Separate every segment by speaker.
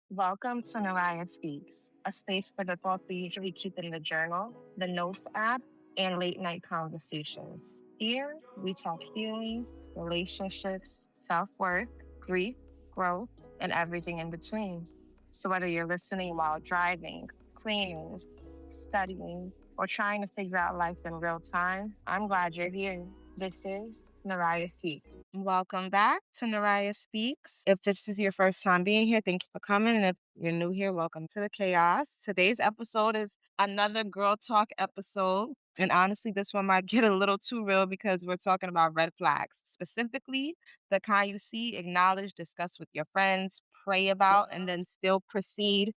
Speaker 1: Welcome to Naraya Speaks, a space for the thoughts we usually keep in the journal, the notes app, and late night conversations. Here, we talk healing, relationships, self worth, grief, growth, and everything in between. So, whether you're listening while driving, cleaning, studying, or trying to figure out life in real time, I'm glad you're here. This is Naraya Speaks. Welcome back to Naraya Speaks. If this is your first time being here, thank you for coming. And if you're new here, welcome to the chaos. Today's episode is another girl talk episode. And honestly, this one might get a little too real because we're talking about red flags, specifically the kind you see, acknowledge, discuss with your friends, pray about, and then still proceed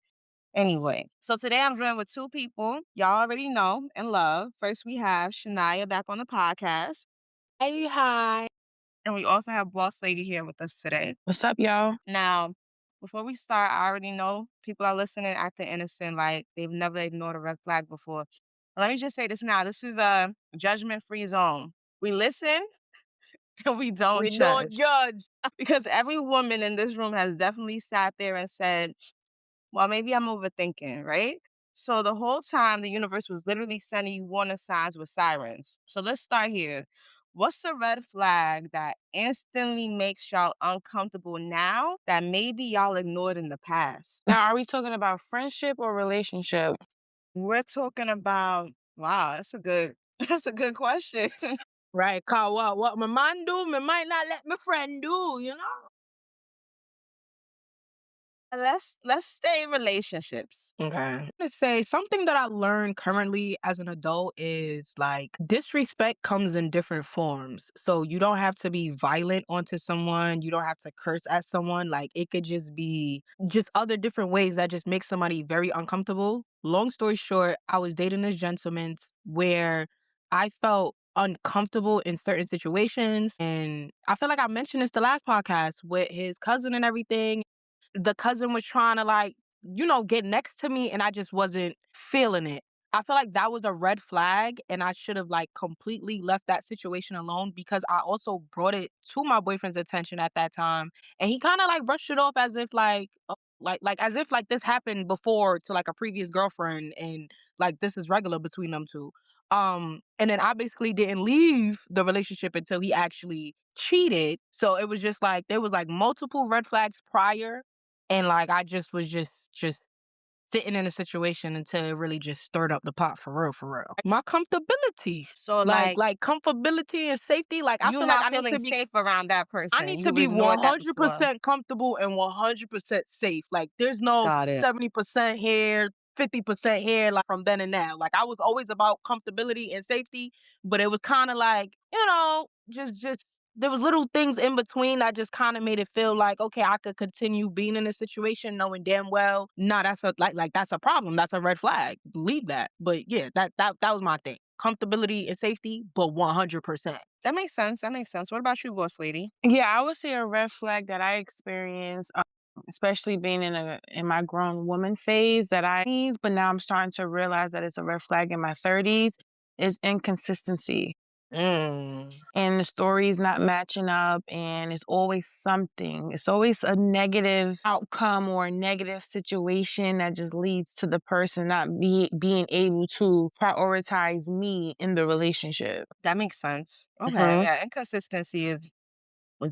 Speaker 1: anyway. So today I'm joined with two people y'all already know and love. First, we have Shania back on the podcast.
Speaker 2: Hey, hi.
Speaker 1: And we also have Boss Lady here with us today.
Speaker 2: What's up, y'all?
Speaker 1: Now, before we start, I already know people are listening acting innocent, like they've never ignored a red flag before. Let me just say this now. This is a judgment-free zone. We listen and we don't
Speaker 2: We don't
Speaker 1: judge.
Speaker 2: judge.
Speaker 1: Because every woman in this room has definitely sat there and said, well, maybe I'm overthinking, right? So the whole time, the universe was literally sending you warning signs with sirens. So let's start here. What's a red flag that instantly makes y'all uncomfortable now that maybe y'all ignored in the past?
Speaker 2: Now, are we talking about friendship or relationship?
Speaker 1: We're talking about, wow, that's a good question.
Speaker 2: Right, cause what my man do, me might not let my friend do, you know?
Speaker 1: Let's stay in relationships.
Speaker 3: Okay. To say something that I learned currently as an adult is like disrespect comes in different forms. So you don't have to be violent onto someone. You don't have to curse at someone. Like it could just be just other different ways that just make somebody very uncomfortable. Long story short, I was dating this gentleman where I felt uncomfortable in certain situations. And I feel like I mentioned this the last podcast with his cousin and everything. The cousin was trying to like, get next to me and I just wasn't feeling it. I feel like that was a red flag and I should have like completely left that situation alone because I also brought it to my boyfriend's attention at that time and he kind of like brushed it off as if like like as if like this happened before to like a previous girlfriend and like this is regular between them two. And then I basically didn't leave the relationship until he actually cheated. So it was just like there was like multiple red flags prior and like I just was just sitting in a situation until it really just stirred up the pot for real, for real. My comfortability.
Speaker 1: So
Speaker 3: Like comfortability and safety. Like I
Speaker 1: you
Speaker 3: feel like
Speaker 1: not
Speaker 3: I need
Speaker 1: feeling
Speaker 3: to be
Speaker 1: safe around that
Speaker 3: I
Speaker 1: person.
Speaker 3: need to
Speaker 1: You've
Speaker 3: be
Speaker 1: ignored that before.
Speaker 3: 100% comfortable and 100% safe. Like there's no
Speaker 1: Got it.
Speaker 3: 70% here, 50% here, like from then and now. Like I was always about comfortability and safety, but it was kind of like, just there was little things in between that just kind of made it feel like, okay, I could continue being in a situation knowing damn well, nah, that's a like that's a problem. That's a red flag. Leave that. But yeah, that was my thing. Comfortability and safety, but 100%.
Speaker 1: That makes sense. That makes sense. What about you, Boss Lady?
Speaker 2: Yeah, I would say a red flag that I experienced, especially being in my grown woman phase but now I'm starting to realize that it's a red flag in my 30s, is inconsistency.
Speaker 1: Mm.
Speaker 2: And the story's not matching up and it's always something. It's always a negative outcome or a negative situation that just leads to the person not being able to prioritize me in the relationship.
Speaker 1: That makes sense. Okay,
Speaker 2: Mhm.
Speaker 1: yeah, inconsistency is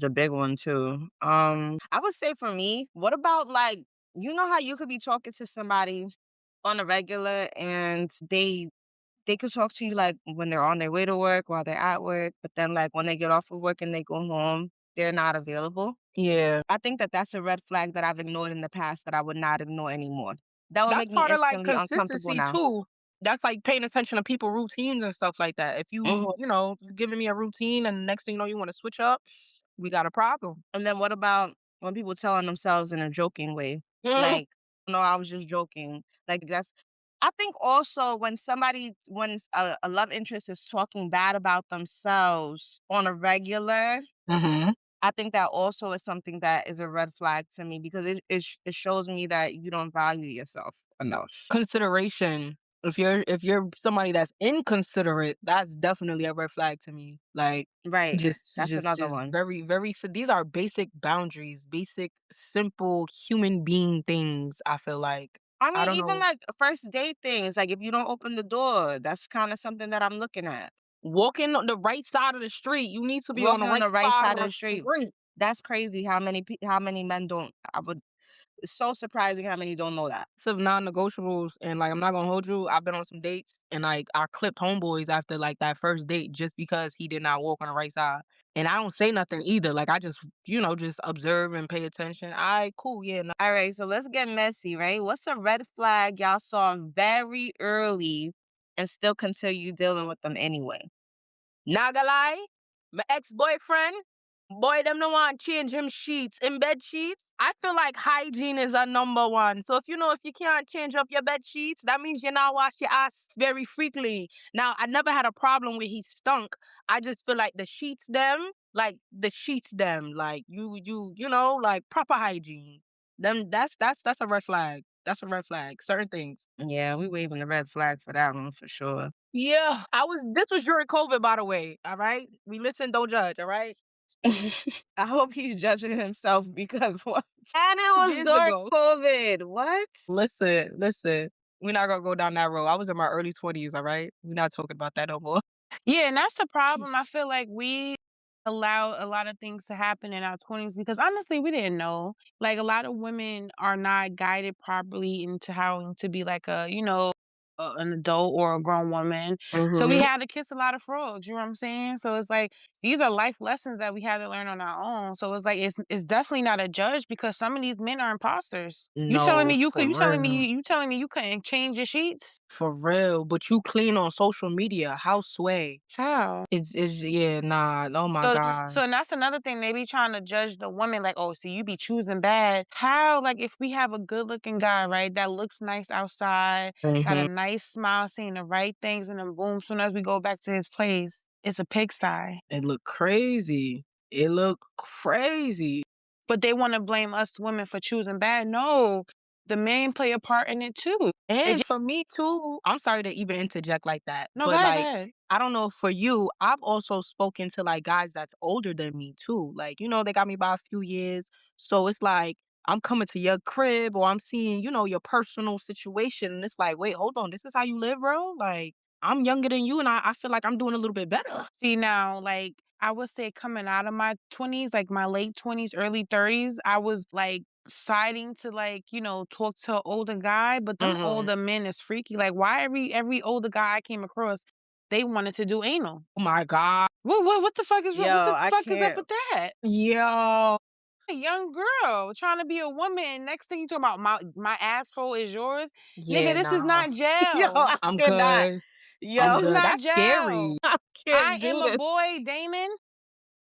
Speaker 1: a big one too. I would say for me, what about like you know how you could be talking to somebody on a regular and they could talk to you like when they're on their way to work, while they're at work, but then like when they get off of work and they go home, they're not available.
Speaker 3: Yeah.
Speaker 1: I think that that's a red flag that I've ignored in the past that I would not ignore anymore. That would
Speaker 3: That's
Speaker 1: make me
Speaker 3: part of like
Speaker 1: instantly uncomfortable
Speaker 3: consistency
Speaker 1: now.
Speaker 3: too. That's like paying attention to people routines and stuff like that. If
Speaker 1: Mhm.
Speaker 3: you're giving me a routine and the next thing you know you want to switch up, we got a problem.
Speaker 1: And then what about when people tell on themselves in a joking way? Like, no, I was just joking. Like that's I think also when a love interest is talking bad about themselves on a regular,
Speaker 3: Mm-hmm.
Speaker 1: I think that also is something that is a red flag to me because it shows me that you don't value yourself enough.
Speaker 3: Consideration. If you're somebody that's inconsiderate, that's definitely a red flag to me. Like,
Speaker 1: Right.
Speaker 3: just
Speaker 1: That's
Speaker 3: just
Speaker 1: another
Speaker 3: just
Speaker 1: one.
Speaker 3: very, very so these are basic boundaries, basic, simple human being things, I feel like.
Speaker 1: I
Speaker 3: I
Speaker 1: mean,
Speaker 3: don't
Speaker 1: even
Speaker 3: know.
Speaker 1: like first date things, like if you don't open the door, that's kind of something that I'm looking at.
Speaker 3: Walking on the right side of the street, you need to be on the
Speaker 1: Walking on
Speaker 3: right
Speaker 1: the right
Speaker 3: side
Speaker 1: side
Speaker 3: of
Speaker 1: of
Speaker 3: the
Speaker 1: the street.
Speaker 3: street.
Speaker 1: That's crazy how many men don't. It's so surprising how many don't know that.
Speaker 3: Of non-negotiables, and like I'm not gonna hold you. I've been on some dates and like I clipped homeboys after like that first date just because he did not walk on the right side. And I don't say nothing either. Like I just, just observe and pay attention. All right, cool, yeah. No.
Speaker 1: All right, so let's get messy, right? What's a red flag y'all saw very early and still continue dealing with them anyway?
Speaker 3: Not gonna lie, my ex-boyfriend, boy, them no want change him sheets, in bed sheets. I feel like hygiene is a number one. So if you can't change up your bed sheets, that means you not wash your ass very frequently. Now, I never had a problem where he stunk. I just feel like like like proper hygiene. Them that's a red flag. That's a red flag. Certain things.
Speaker 1: Yeah, we waving the red flag for that one for sure.
Speaker 3: Yeah, this was during COVID, by the way. All right, we listen, don't judge. All right.
Speaker 1: I hope he's judging himself because what? And it was
Speaker 3: Years
Speaker 1: during
Speaker 3: ago.
Speaker 1: COVID. What?
Speaker 3: Listen. We're not gonna go down that road. I was in my early 20s, all right? We're not talking about that no more.
Speaker 2: Yeah, and that's the problem. I feel like we allow a lot of things to happen in our 20s because honestly, we didn't know. Like a lot of women are not guided properly into how to be like an adult or a grown woman. So we
Speaker 3: Mm-hmm.
Speaker 2: had to kiss a lot of frogs, you know what I'm saying? So it's like these are life lessons that we had to learn on our own. So it's like it's definitely not a judge because some of these men are imposters. You telling
Speaker 3: No,
Speaker 2: me you
Speaker 3: for
Speaker 2: could
Speaker 3: real.
Speaker 2: you telling me you couldn't change your sheets?
Speaker 3: For real. But you clean on social media. How sway?
Speaker 2: How?
Speaker 3: It's yeah, nah. Oh my
Speaker 2: So
Speaker 3: gosh.
Speaker 2: and that's another thing, they be trying to judge the woman like, "Oh, so you be choosing bad." How? Like, if we have a good-looking guy, right, that looks nice outside, got a
Speaker 3: Mm-hmm.
Speaker 2: nice smile, saying the right things, and then boom, soon as we go back to his place, it's a pigsty.
Speaker 3: It looked crazy. It looked crazy.
Speaker 2: But they wanna blame us women for choosing bad. No, the men play a part in it too. They
Speaker 3: And
Speaker 2: just
Speaker 3: for me too, I'm sorry to even interject like that,
Speaker 2: No,
Speaker 3: but
Speaker 2: go
Speaker 3: like
Speaker 2: ahead.
Speaker 3: I don't know for you, I've also spoken to like guys that's older than me too. Like, they got me by a few years. So it's like I'm coming to your crib or I'm seeing, your personal situation. And it's like, wait, hold on, this is how you live, bro? Like, I'm younger than you and I feel like I'm doing a little bit better.
Speaker 2: See, now, like, I would say coming out of my 20s, like my late 20s, early 30s, I was like siding to like, talk to an older guy, but them
Speaker 3: Hmm.
Speaker 2: older men is freaky. Like, why every older guy I came across, they wanted to do anal.
Speaker 3: Oh my God.
Speaker 2: What the fuck is wrong?
Speaker 1: Yo,
Speaker 2: What the
Speaker 1: I
Speaker 2: fuck is up
Speaker 1: can't.
Speaker 2: with that?
Speaker 3: Yo.
Speaker 2: A young girl trying to be a woman. Next thing you talking about my asshole is yours. Nigga,
Speaker 3: Yeah,
Speaker 2: this is
Speaker 3: nah.
Speaker 2: not
Speaker 1: Yo,
Speaker 2: jail.
Speaker 1: I
Speaker 3: I'm
Speaker 1: cannot.
Speaker 3: good.
Speaker 2: This
Speaker 3: I'm
Speaker 1: Yo,
Speaker 2: is
Speaker 3: good.
Speaker 2: not
Speaker 3: That's
Speaker 2: jail.
Speaker 3: scary.
Speaker 1: I
Speaker 2: I
Speaker 1: can't do
Speaker 2: am a
Speaker 1: this.
Speaker 2: boy, Damon.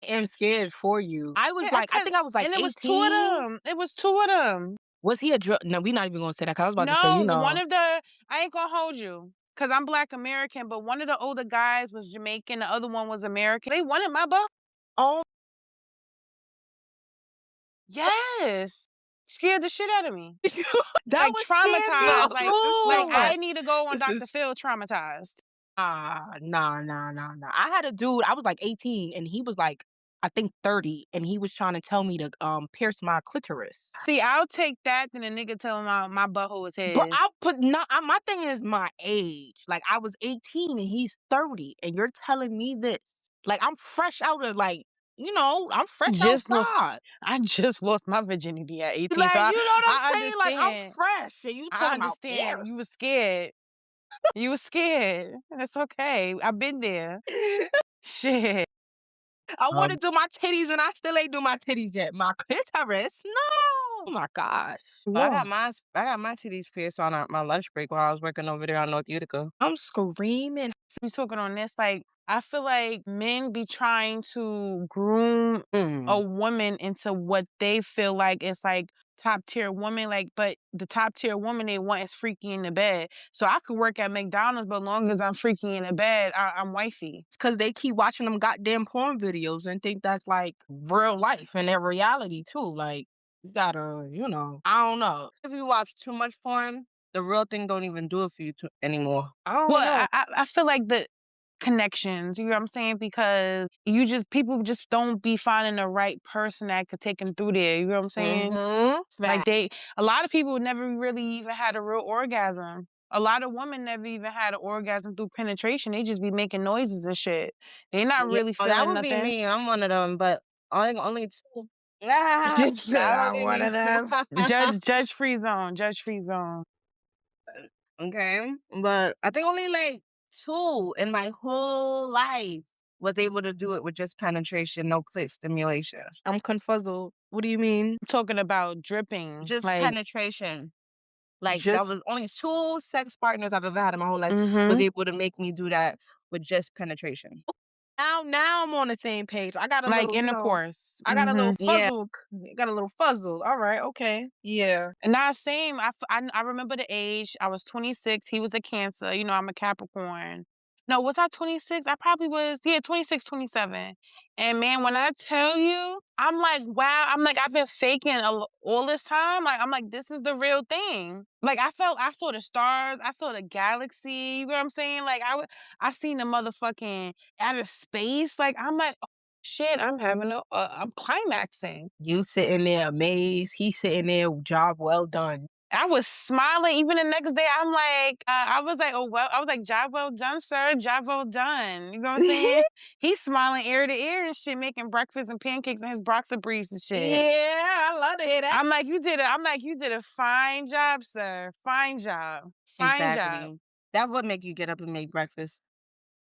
Speaker 3: Am scared for you. I was
Speaker 2: Yeah,
Speaker 3: like, I think I was like
Speaker 2: and it was two of
Speaker 3: 18.
Speaker 2: them. It was two of them.
Speaker 3: Was he a drug? No, we're not even gonna say that. Cause I was about to say,
Speaker 2: No, one of the I ain't gonna hold you because I'm Black American, but one of the older guys was Jamaican, the other one was American. They wanted my butt.
Speaker 3: oh,
Speaker 2: Yes. Scared the shit out of me.
Speaker 3: that
Speaker 2: Like
Speaker 3: would scare
Speaker 1: No,
Speaker 2: traumatized.
Speaker 3: me
Speaker 2: Like
Speaker 3: too.
Speaker 2: I need to go on
Speaker 1: this
Speaker 2: Dr.
Speaker 1: is
Speaker 2: Phil traumatized.
Speaker 3: Nah. I had a dude. I was like 18, and he was like, I think 30, and he was trying to tell me to pierce my clitoris.
Speaker 2: See, I'll take that than a nigga telling my butthole is
Speaker 3: But
Speaker 2: his.
Speaker 3: I put not. My thing is my age. Like I was 18 and he's 30, and you're telling me this. Like I'm fresh out of I'm fresh
Speaker 2: Just lo-
Speaker 3: outside.
Speaker 2: I just lost my virginity at 18, so
Speaker 3: Like, you know what I'm
Speaker 2: I
Speaker 3: saying? Like, I'm
Speaker 2: understand.
Speaker 3: fresh, and you
Speaker 2: I
Speaker 3: talking about
Speaker 2: understand. You
Speaker 3: Paris.
Speaker 2: were scared. You were scared. That's okay. I've been there. Shit.
Speaker 3: I want
Speaker 1: um,
Speaker 3: to do my titties, and I still ain't do my titties yet. My clitoris? No. Oh my gosh. Oh,
Speaker 1: I got my titties pierced on my lunch break while I was working over there on North Utica.
Speaker 3: I'm screaming.
Speaker 2: We talking on this, like, I feel like men be trying to groom a
Speaker 3: Mm.
Speaker 2: woman into what they feel like is like top tier woman, like, but the top tier woman they want is freaky in the bed. So I could work at McDonald's, but long as I'm freaky in the bed, I'm wifey.
Speaker 3: It's because they keep watching them goddamn porn videos and think that's like real life and their reality too. Like, you gotta, I don't know.
Speaker 1: If you watch too much porn,
Speaker 4: the real thing don't even do it for you anymore. I don't
Speaker 2: Well,
Speaker 4: know.
Speaker 2: I feel like the connections, you know what I'm saying? Because people just don't be finding the right person that could take them through there, you know what I'm saying?
Speaker 4: Mm-hmm.
Speaker 2: Like a lot of people never really even had a real orgasm. A lot of women never even had an orgasm through penetration. They just be making noises and shit. They not
Speaker 4: Yeah,
Speaker 2: really
Speaker 4: well, that
Speaker 2: feeling
Speaker 4: would be
Speaker 2: nothing.
Speaker 4: me. I'm one of them, but only two.
Speaker 3: You said
Speaker 4: That would
Speaker 3: I'm
Speaker 4: be
Speaker 3: one
Speaker 4: me.
Speaker 3: of them.
Speaker 2: Judge free zone. Judge free zone.
Speaker 4: Okay, but I think only like 2 in my whole life was able to do it with just penetration, no clit stimulation.
Speaker 3: I'm confuzzled. What do you mean?
Speaker 2: I'm talking about dripping.
Speaker 4: Just
Speaker 2: Like,
Speaker 4: penetration. Like, that
Speaker 3: Just
Speaker 4: was only 2 sex partners I've ever had in my whole life was able to make me do that with just penetration.
Speaker 3: now I'm on the same page. I got a
Speaker 2: like
Speaker 3: little, you know,
Speaker 2: intercourse.
Speaker 3: I got a little
Speaker 4: Yeah.
Speaker 3: fuzzle. Got a little fuzzle. All right, okay. Yeah.
Speaker 2: Nah, same. I remember the age. I was 26. He was a Cancer. You know, I'm a Capricorn. No, was I 26? I probably was, 26, 27. And man, when I tell you, I'm like, wow. I'm like, I've been faking all this time. Like, I'm like, this is the real thing. Like, I saw the stars. I saw the galaxy. You know what I'm saying? Like, I seen the motherfucking outer space. Like, I'm like, oh, shit, I'm climaxing.
Speaker 3: You sitting there amazed. He sitting there, job well done.
Speaker 2: I was smiling. Even the next day, I'm like, I was like, oh, well, I was like, job well done, sir. Job well done. You know what I'm saying? He's smiling ear to ear and shit, making breakfast and pancakes in his boxer briefs and shit.
Speaker 3: Yeah, I love to hear that.
Speaker 2: I'm like, you did a fine job, sir. Fine job. Fine job.
Speaker 4: Exactly. That would make you get up and make breakfast.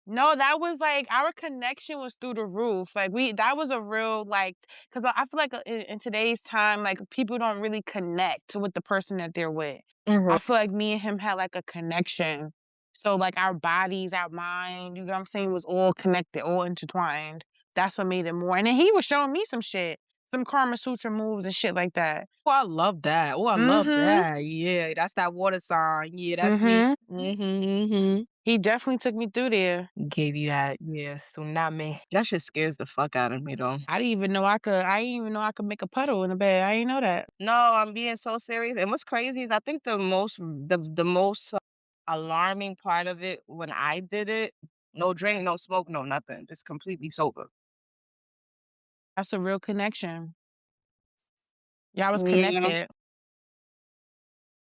Speaker 2: No, that was like our connection was through the roof. Like that was a real like, because I feel like in today's time, like people don't really connect with the person that they're with. I feel like me and him had like a connection. So like our bodies, our mind, you know what I'm saying, was all connected, all intertwined. That's what made it more. And then he was showing me some shit, some Karma Sutra moves and shit like that.
Speaker 3: Oh, I love that. Oh, I love that. Yeah, that's that water sign. Yeah, that's me.
Speaker 2: He definitely took me through there.
Speaker 3: Gave you that, yeah, tsunami.
Speaker 4: That shit scares the fuck out of me, though.
Speaker 2: I didn't even know I could make a puddle in the bed. I didn't know that.
Speaker 4: No, I'm being so serious. And what's crazy is I think the most alarming part of it when I did it, no drink, no smoke, no nothing, just completely sober.
Speaker 2: That's a real connection. Y'all was
Speaker 4: Yeah.
Speaker 2: connected.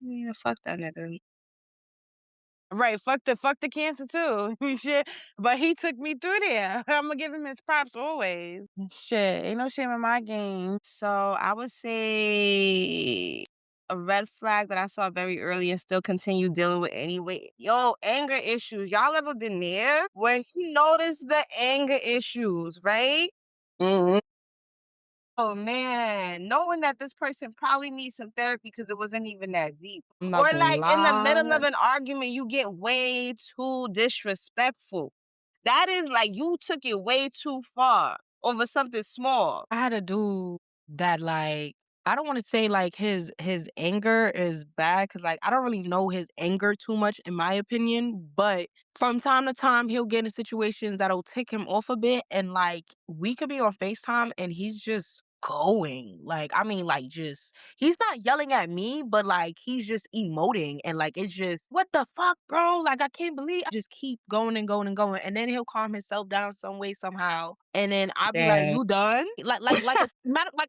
Speaker 4: Yeah, fuck that nigga.
Speaker 2: Right, fuck the Cancer too. Shit. But he took me through there. I'm gonna give him his props always. Shit, ain't no shame in my game.
Speaker 4: So I would say a red flag that I saw very early and still continue dealing with anyway. Yo, anger issues. Y'all ever been there? When you notice the anger issues, right? Oh man, knowing that this person probably needs some therapy because it wasn't even that deep.
Speaker 3: I'm
Speaker 4: Or
Speaker 3: not gonna
Speaker 4: like in the middle
Speaker 3: lie.
Speaker 4: of an argument, you get way too disrespectful. That is like you took it way too far over something small.
Speaker 3: I had a dude that like I don't want to say like his anger is bad because like I don't really know his anger too much in my opinion, but from time to time he'll get in situations that'll take him off a bit and like we could be on FaceTime and he's just going. Like I mean like just he's not yelling at me, but like he's just emoting and like it's just what the fuck, bro? Like I can't believe I just keep going and going and going and then he'll calm himself down some way somehow. And then I'll be like,
Speaker 4: Dang.
Speaker 3: "You done?" Like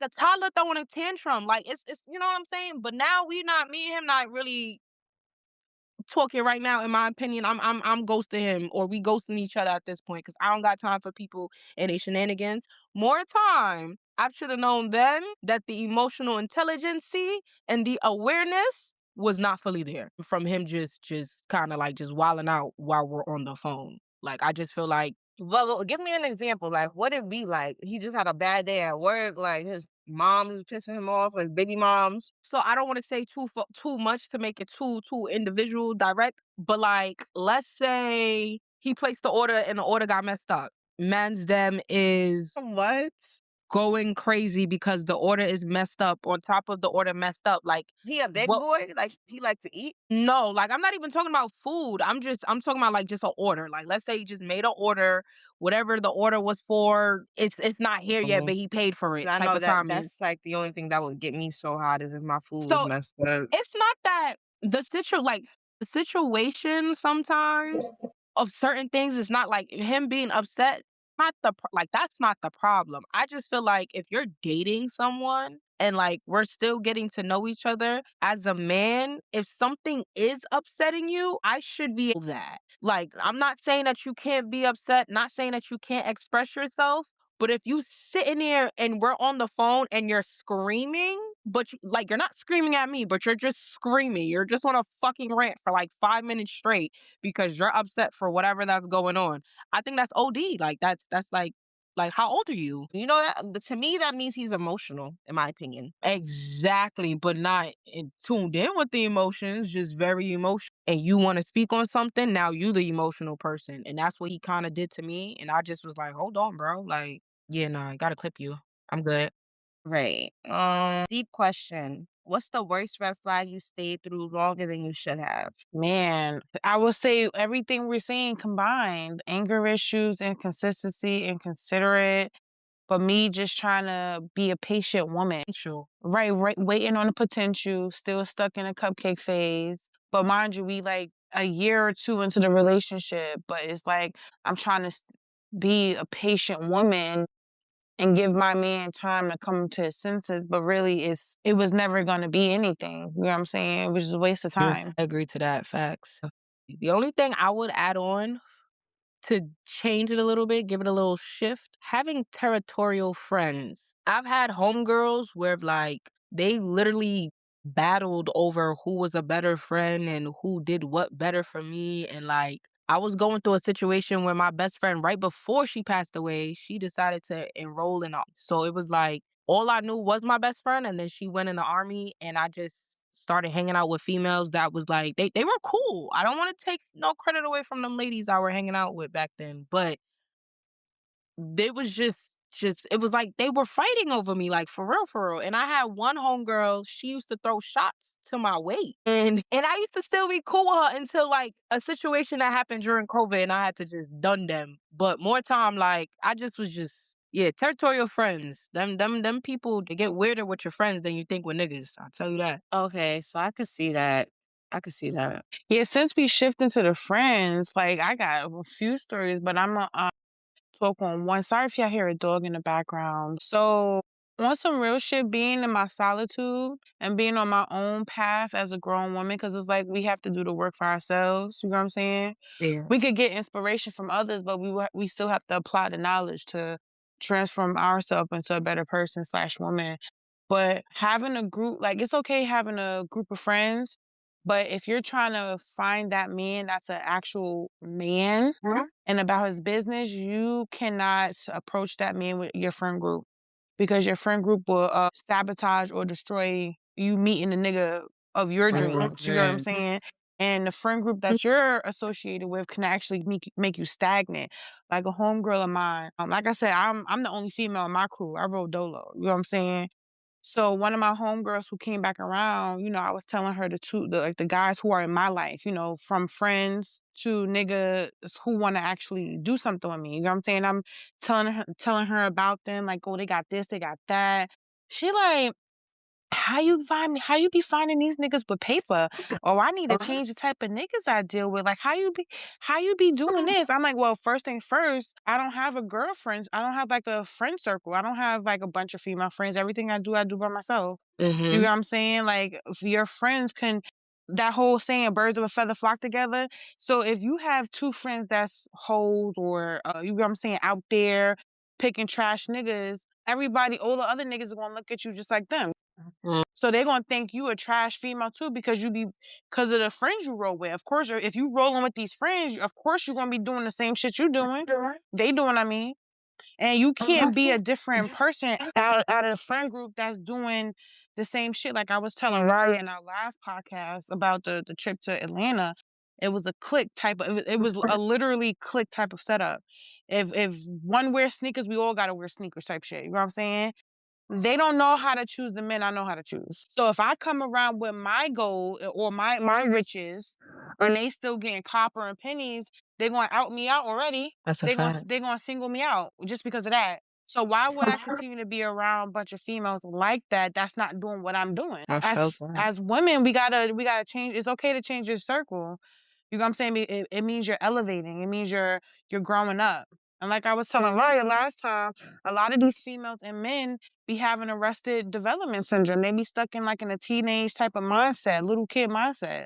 Speaker 3: a toddler throwing a tantrum. Like it's you know what I'm saying. But now me and him not really talking right now. In my opinion, I'm ghosting him or we ghosting each other at this point because I don't got time for people and their shenanigans. More time. I should have known then that the emotional intelligence and the awareness was not fully there from him just kind of like just wilding out while we're on the phone. Like I just feel like
Speaker 4: Well, give me an example. Like, what it be like? He just had a bad day at work. Like his mom was pissing him off, his baby moms.
Speaker 3: so I don't want to say too much to make it too individual direct, but like let's say he placed the order and the order got messed up. Man's them is
Speaker 4: What?
Speaker 3: going crazy because the order is messed up on top of the order messed up. Like
Speaker 4: He a big
Speaker 3: what-
Speaker 4: boy? Like he like to eat?
Speaker 3: No, like I'm not even talking about food. I'm talking about like just an order. Like let's say he just made an order, whatever the order was for, it's not here yet, but he paid for it.
Speaker 4: I
Speaker 3: Type
Speaker 4: know
Speaker 3: of
Speaker 4: that
Speaker 3: timing.
Speaker 4: that's like the only thing that would get me so hot is if my food
Speaker 3: So
Speaker 4: was messed up.
Speaker 3: it's not that The situation sometimes of certain things is not like him being upset. That's not the problem. I just feel like if you're dating someone and like we're still getting to know each other as a man, if something is upsetting you, I should be that. Like, I'm not saying that you can't be upset, not saying that you can't express yourself, but if you sitting there and we're on the phone and you're screaming, but like you're not screaming at me, but you're just screaming. You're just on a fucking rant for like 5 minutes straight because you're upset for whatever that's going on. I think that's OD. Like that's like how old are you?
Speaker 4: You know that to me that means he's emotional, in my opinion.
Speaker 3: Exactly, but not tuned in with the emotions, just very emotional. And you want to speak on something, now you the emotional person. And that's what he kind of did to me. And I just was like, hold on, bro. Like, yeah, nah, I gotta clip you. I'm good.
Speaker 4: Right. Deep question. What's the worst red flag you stayed through longer than you should have?
Speaker 2: Man, I would say everything we're saying combined, anger issues, inconsistency, inconsiderate, but me just trying to be a patient woman.
Speaker 3: Sure.
Speaker 2: Right, waiting on the potential, still stuck in a cupcake phase. But mind you, we like a year or two into the relationship, but it's like I'm trying to be a patient woman and give my man time to come to his senses, but really it was never gonna be anything. You know what I'm saying? It was just a waste of time.
Speaker 3: I agree to that. Facts. The only thing I would add on to change it a little bit, give it a little shift, having territorial friends. I've had homegirls where like they literally battled over who was a better friend and who did what better for me. And like I was going through a situation where my best friend, right before she passed away, she decided to enroll in army. So it was like all I knew was my best friend, and then she went in the army, and I just started hanging out with females that was like they were cool. I don't want to take no credit away from them ladies I were hanging out with back then, but they was just it was like they were fighting over me, like for real, for real. And I had one homegirl, she used to throw shots to my weight. And I used to still be cool with her until like a situation that happened during COVID and I had to just done them. But more time, like I just was just yeah, territorial friends. Them people, they get weirder with your friends than you think with niggas. I'll tell you that.
Speaker 4: Okay, so I could see that. I could see that.
Speaker 2: Yeah, since we shift into the friends, like I got a few stories, but I'm gonna talk on one. Sorry if y'all hear a dog in the background. So on some real shit, being in my solitude and being on my own path as a grown woman, because it's like we have to do the work for ourselves. You know what I'm saying?
Speaker 3: Yeah.
Speaker 2: We could get inspiration from others, but we still have to apply the knowledge to transform ourselves into a better person slash woman. But having a group, like it's okay having a group of friends, but if you're trying to find that man that's an actual man and about his business, you cannot approach that man with your friend group because your friend group will sabotage or destroy you meeting the nigga of your dreams. You know what I'm saying? And the friend group that you're associated with can actually make you stagnant. Like a homegirl of mine. Like I said, I'm the only female in my crew. I roll dolo. You know what I'm saying? So one of my homegirls who came back around, you know, I was telling her the guys who are in my life, you know, from friends to niggas who want to actually do something with me. You know what I'm saying? I'm telling her about them, like, oh, they got this, they got that. She like, how you be finding these niggas with paper? Oh, I need to change the type of niggas I deal with. Like how you be doing this? I'm like, well, first thing first, I don't have a girlfriend. I don't have like a friend circle. I don't have like a bunch of female friends. Everything I do by myself. You know what I'm saying? Like if your friends can that whole saying birds of a feather flock together. So if you have two friends that's hoes or you know what I'm saying, out there picking trash niggas, all the other niggas are gonna look at you just like them. So they're gonna think you a trash female too because because of the friends you roll with. Of course, if you rolling with these friends, of course you're gonna be doing the same shit you doing. They doing, I mean. And you can't be a different person out of the friend group that's doing the same shit. Like I was telling Raya in our last podcast about the trip to Atlanta. It was a click type of it was a literally click type of setup. If one wears sneakers, we all gotta wear sneakers type shit. You know what I'm saying? They don't know how to choose the men I know how to choose. So if I come around with my gold or my riches and they still getting copper and pennies, they're gonna out me out already.
Speaker 3: That's a
Speaker 2: They're
Speaker 3: fact.
Speaker 2: gonna single me out just because of that. So why would I continue to be around a bunch of females like that that's not doing what I'm doing?
Speaker 3: I felt that.
Speaker 2: As women, we gotta change. It's okay to change your circle. You know what I'm saying? It means you're elevating. It means you're growing up. And like I was telling Raya last time, a lot of these females and men be having arrested development syndrome. They be stuck in like in a teenage type of mindset, little kid mindset.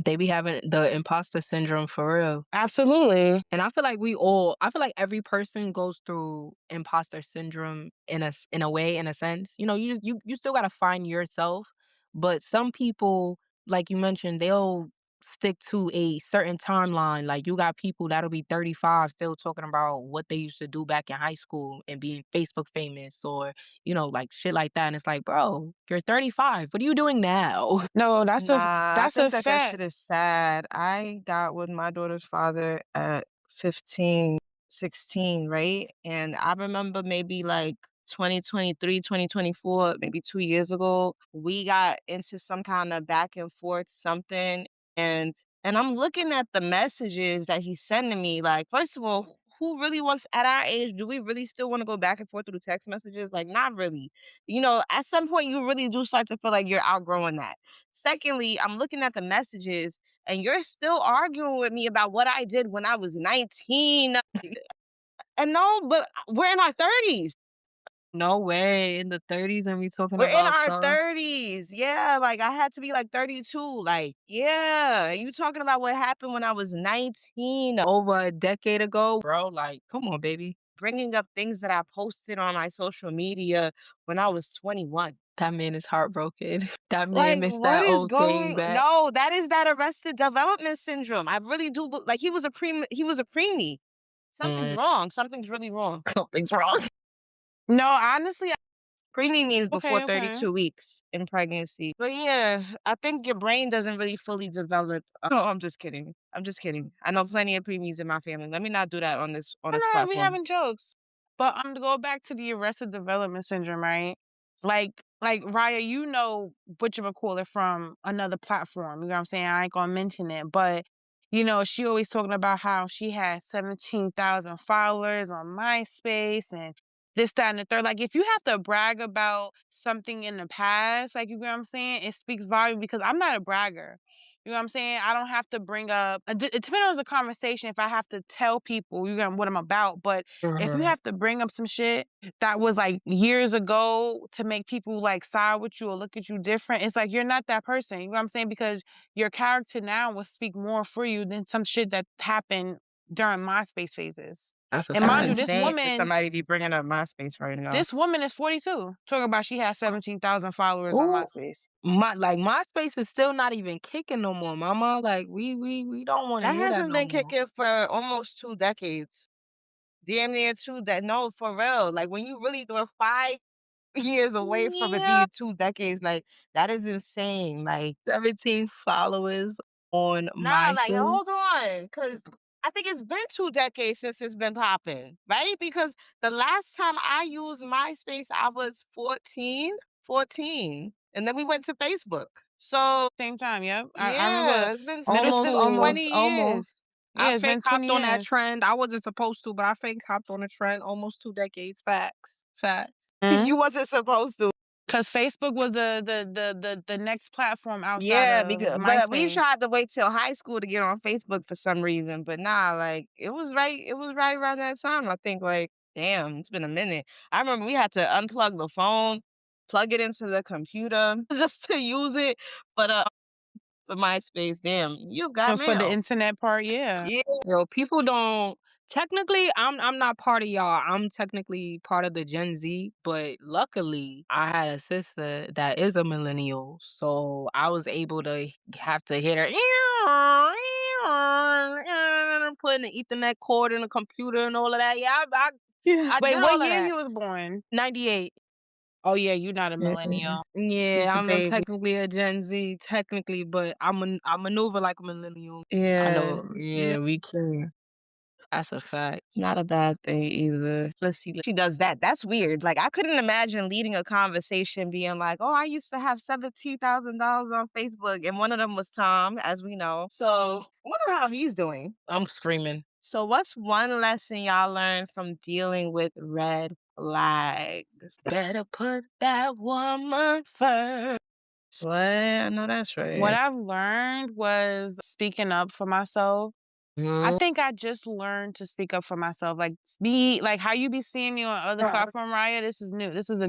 Speaker 3: They be having the imposter syndrome for real.
Speaker 2: Absolutely.
Speaker 3: And I feel like every person goes through imposter syndrome in a way, in a sense. You know, you still gotta find yourself. But some people, like you mentioned, they'll stick to a certain timeline. Like you got people that'll be 35 still talking about what they used to do back in high school and being Facebook famous or, like shit like that. And it's like, bro, you're 35. What are you doing now?
Speaker 2: No,
Speaker 4: Nah, I
Speaker 2: that's a
Speaker 4: think that
Speaker 2: fact.
Speaker 4: shit is sad. I got with my daughter's father at 15, 16, right? And I remember maybe like 2023, 2024, maybe 2 years ago, we got into some kind of back and forth something. And I'm looking at the messages that he's sending me. Like, first of all, who really wants at our age, do we really still want to go back and forth through text messages? Like, not really. At some point you really do start to feel like you're outgrowing that. Secondly, I'm looking at the messages and you're still arguing with me about what I did when I was 19. And no, but we're in our 30s.
Speaker 3: No way. In the 30s and we talking
Speaker 4: We're in
Speaker 3: about
Speaker 4: our
Speaker 3: stuff.
Speaker 4: 30s. Yeah, like I had to be like 32. Like, yeah, you talking about what happened when I was 19.
Speaker 3: Over a decade ago, bro. Like, come on, baby.
Speaker 4: Bringing up things that I posted on my social media when I was 21.
Speaker 3: That man is heartbroken. That man
Speaker 4: Like,
Speaker 3: missed
Speaker 4: what
Speaker 3: that
Speaker 4: is
Speaker 3: old thing
Speaker 4: going?
Speaker 3: back.
Speaker 4: No, that is that arrested development syndrome. I really do. Like, he was a preemie. Something's wrong. Something's really wrong.
Speaker 3: Something's wrong.
Speaker 2: No, honestly,
Speaker 4: Preemie means before
Speaker 2: okay.
Speaker 4: 32 weeks in pregnancy. But yeah, I think your brain doesn't really fully develop. Oh, I'm just kidding. I know plenty of preemies in my family. Let me not do that on this
Speaker 2: No, we
Speaker 4: platform.
Speaker 2: having jokes. But to go back to the arrested development syndrome, right? Like Raya, what you would call it from another platform. You know what I'm saying? I ain't gonna mention it, but she always talking about how she had 17,000 followers on MySpace and this, that, and the third. Like, if you have to brag about something in the past, like, you know what I'm saying, it speaks volume because I'm not a bragger. You know what I'm saying? I don't have to bring up, it depends on the conversation if I have to tell people, what I'm about. But if you have to bring up some shit that was like years ago to make people like side with you or look at you different, it's like you're not that person. You know what I'm saying? Because your character now will speak more for you than some shit that happened during MySpace phases.
Speaker 3: That's a
Speaker 2: And mind you,
Speaker 3: fact.
Speaker 2: this
Speaker 4: insane for
Speaker 2: woman,
Speaker 4: somebody be bringing up MySpace right now.
Speaker 2: this woman is 42. Talking about she has 17,000 followers on
Speaker 3: Ooh.
Speaker 2: MySpace.
Speaker 3: MySpace is still not even kicking no more, mama. Like we don't want to
Speaker 4: That
Speaker 3: hear that
Speaker 4: hasn't
Speaker 3: no
Speaker 4: been
Speaker 3: more.
Speaker 4: kicking for almost 2 decades. Damn near 2 that no, for real. Like when you really go 5 years away from it being 2 decades, like that is insane. Like
Speaker 3: 17 followers on
Speaker 4: nah, like
Speaker 3: MySpace.
Speaker 4: hold on, cause I think it's been 2 decades since it's been popping, right? Because the last time I used MySpace, I was 14, and then we went to Facebook. So
Speaker 2: Same time, yep. I remember
Speaker 4: yeah, it's been
Speaker 2: middle
Speaker 3: Almost,
Speaker 2: school.
Speaker 4: 20
Speaker 3: almost.
Speaker 4: years.
Speaker 3: I
Speaker 2: Yeah, it's
Speaker 3: fake
Speaker 2: been 20
Speaker 3: hopped on that
Speaker 2: years.
Speaker 3: trend. I wasn't supposed to, but I fake hopped on the trend almost 2 decades. Facts.
Speaker 4: You wasn't supposed to.
Speaker 2: Because Facebook was the next platform outside
Speaker 4: Yeah,
Speaker 2: of
Speaker 4: but we
Speaker 2: MySpace.
Speaker 4: tried to wait till high school to get on Facebook for some reason. But nah, like it was right around that time. I think like, damn, it's been a minute. I remember we had to unplug the phone, plug it into the computer just to use it. But for MySpace, damn, you've got
Speaker 2: For the
Speaker 4: mail.
Speaker 2: internet part, yeah.
Speaker 4: Yeah.
Speaker 3: Yo, people don't technically I'm not part of y'all. I'm technically part of the Gen Z, but luckily I had a sister that is a millennial. So I was able to have to hit her putting the Ethernet cord in the computer and all of that. Yeah, I
Speaker 2: Wait,
Speaker 3: did
Speaker 2: what
Speaker 3: all of
Speaker 2: year
Speaker 3: that.
Speaker 2: you was born?
Speaker 3: 98.
Speaker 2: Oh yeah, you're not a millennial. She's
Speaker 3: Yeah,
Speaker 2: the
Speaker 3: I'm
Speaker 2: baby.
Speaker 3: technically a Gen Z, technically, but I maneuver like a millennial. I
Speaker 4: Yeah.
Speaker 3: know. Yeah, we can. That's a fact.
Speaker 4: Not a bad thing either. Let's see. She does that. That's weird. Like I couldn't imagine leading a conversation being like, "Oh, I used to have $17,000 on Facebook," and one of them was Tom, as we know. So, wonder how he's doing.
Speaker 3: I'm screaming.
Speaker 4: So, what's one lesson y'all learned from dealing with red flags. Better put that woman first. What? I know that's
Speaker 2: What
Speaker 4: right.
Speaker 2: I've learned was speaking up for myself. I think I just learned to speak up for myself. Like like how you be seeing me on other platform, Raya. This is new. This is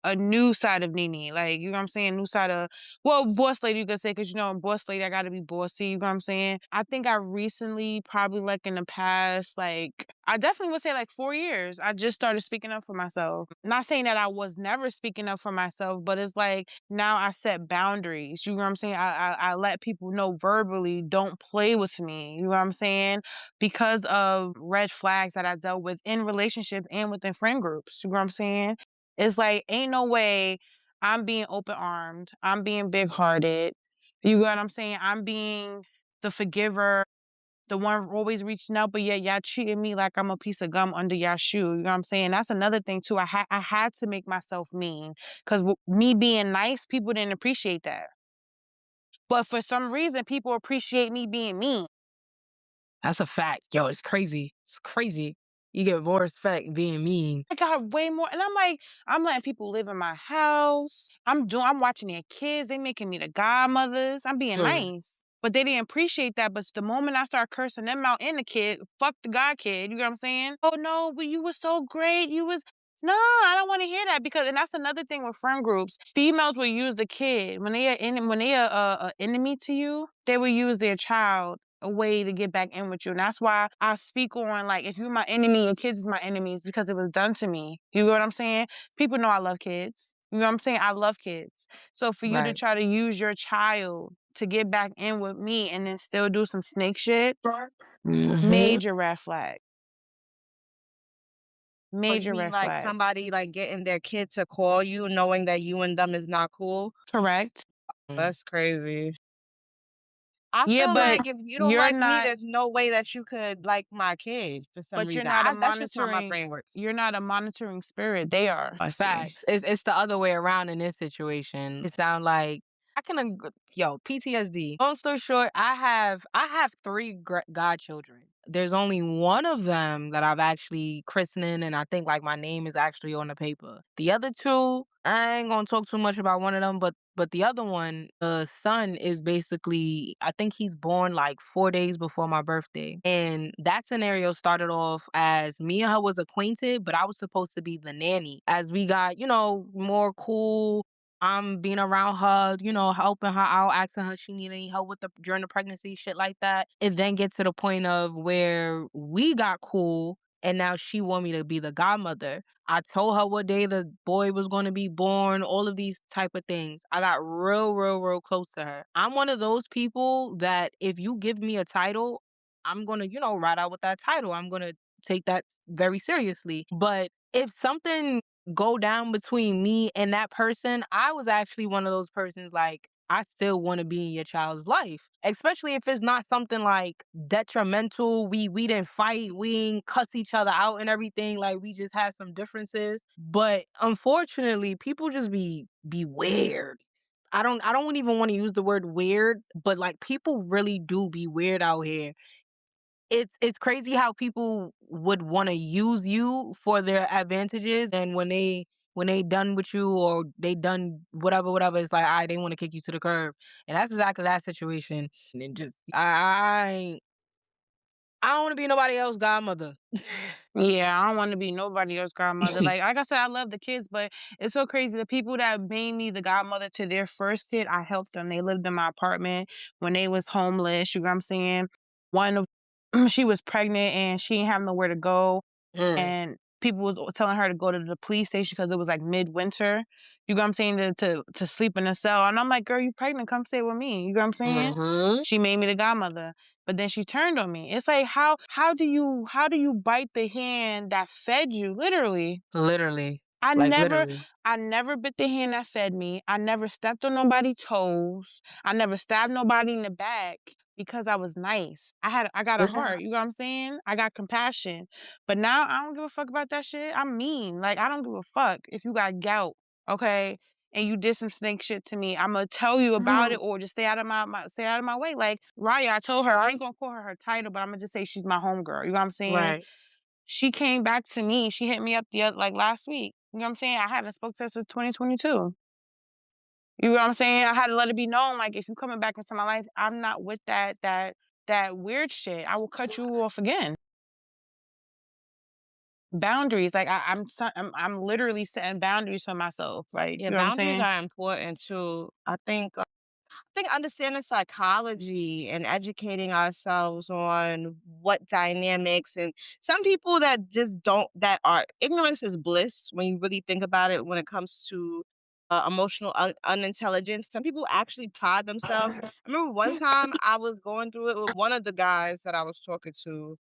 Speaker 2: a new side of Nene. Like, you know what I'm saying? New side of, well, boss lady, you could say, because, you know, boss lady, I gotta be bossy. You know what I'm saying? I think I recently, probably like in the past, like, I definitely would say like 4 years, I just started speaking up for myself. Not saying that I was never speaking up for myself, but it's like now I set boundaries. You know what I'm saying? I let people know verbally, don't play with me. You know what I'm saying? Because of red flags that I dealt with in relationships and within friend groups. You know what I'm saying? It's like, ain't no way I'm being open armed. I'm being big hearted. You know what I'm saying? I'm being the forgiver, the one always reaching out, but yet y'all treating me like I'm a piece of gum under y'all shoe. You know what I'm saying? That's another thing too. I had to make myself mean, because me being nice, people didn't appreciate that. But for some reason, people appreciate me being mean.
Speaker 3: That's a fact. Yo, it's crazy. It's crazy. You get more respect being mean.
Speaker 2: I got way more, and I'm like, I'm letting people live in my house. I'm watching their kids. They making me the godmothers. I'm being nice. But they didn't appreciate that. But the moment I start cursing them out and the kid, fuck the god kid, you know what I'm saying? Oh no, but you was so great. You was, no, I don't want to hear that, because, and that's another thing with friend groups. Females will use the kid when they are when they are a enemy to you. They will use their child a way to get back in with you. And that's why I speak on, like, if you're my enemy, your kids is my enemies, because it was done to me. You know what I'm saying? People know I love kids. You know what I'm saying? I love kids. So for you to try to use your child to get back in with me and then still do some snake shit, major red flag.
Speaker 4: So you
Speaker 2: Major
Speaker 4: mean
Speaker 2: red
Speaker 4: like
Speaker 2: flag.
Speaker 4: somebody like getting their kid to call you knowing that you and them is not cool?
Speaker 2: Correct.
Speaker 4: That's crazy. I
Speaker 2: Yeah,
Speaker 4: feel
Speaker 2: but
Speaker 4: like if you don't
Speaker 2: you're
Speaker 4: like me,
Speaker 2: not,
Speaker 4: there's no way that you could like my kid for some
Speaker 2: but you're
Speaker 4: reason.
Speaker 2: not a
Speaker 4: That's just how my
Speaker 2: monitoring,
Speaker 4: brain works.
Speaker 2: you're not a monitoring spirit. They are. I see.
Speaker 3: Facts. It's the other way around in this situation. It sound like I can yo PTSD. Long story short, I have three godchildren. There's only one of them that I've actually christening, and I think like my name is actually on the paper. The other two, I ain't gonna talk too much about one of them, but the other one, the son is basically, I think he's born like 4 days before my birthday. And that scenario started off as me and her was acquainted, but I was supposed to be the nanny. As we got, more cool, I'm being around her, helping her out, asking her she need any help with during the pregnancy, shit like that. It then gets to the point of where we got cool, and now she want me to be the godmother. I told her what day the boy was going to be born, all of these type of things. I got real, real, real close to her. I'm one of those people that if you give me a title, I'm going to, ride out with that title. I'm going to take that very seriously. But if something go down between me and that person, I was actually one of those persons like, I still want to be in your child's life, especially if it's not something like detrimental. We didn't fight, we didn't cuss each other out and everything. Like we just had some differences, but unfortunately, people just be weird. I don't even want to use the word weird, but like people really do be weird out here. It's crazy how people would want to use you for their advantages, and when they done with you or they done whatever, it's like they want to kick you to the curb, and that's exactly that situation. And just I don't want to be nobody else's godmother.
Speaker 2: Yeah, I don't want to be nobody else's godmother. Like I said, I love the kids, but it's so crazy. The people that made me the godmother to their first kid, I helped them. They lived in my apartment when they was homeless. You know what I'm saying? One of she was pregnant and she didn't have nowhere to go, and people was telling her to go to the police station because it was like midwinter. You know what I'm saying? To sleep in a cell, and I'm like, girl, you pregnant? Come stay with me. You know what I'm saying? She made me the godmother. But then she turned on me. It's like how do you bite the hand that fed you? Literally.
Speaker 3: Literally,
Speaker 2: I
Speaker 3: like
Speaker 2: never
Speaker 3: literally.
Speaker 2: I never bit the hand that fed me. I never stepped on nobody's toes. I never stabbed nobody in the back because I was nice. I got a heart, you know what I'm saying? I got compassion. But now I don't give a fuck about that shit. I'm mean. Like I don't give a fuck if you got gout, okay? And you did some snake shit to me. I'm gonna tell you about it or just stay out of stay out of my way. Like Raya, I told her I ain't gonna call her title, but I'm gonna just say she's my homegirl. You know what I'm saying?
Speaker 3: Right.
Speaker 2: She came back to me. She hit me up like last week. You know what I'm saying? I haven't spoke to her since 2022. You know what I'm saying? I had to let it be known, like, if you coming back into my life, I'm not with that weird shit. I will cut you off again. Boundaries, like I'm literally setting boundaries for myself. Like,
Speaker 4: Yeah,
Speaker 2: you know what I'm
Speaker 4: boundaries
Speaker 2: saying?
Speaker 4: are important too. I think understanding psychology and educating ourselves on what dynamics and some people that just don't that are ignorance is bliss when you really think about it when it comes to emotional unintelligence. Some people actually pride themselves. I remember one time I was going through it with one of the guys that I was talking to,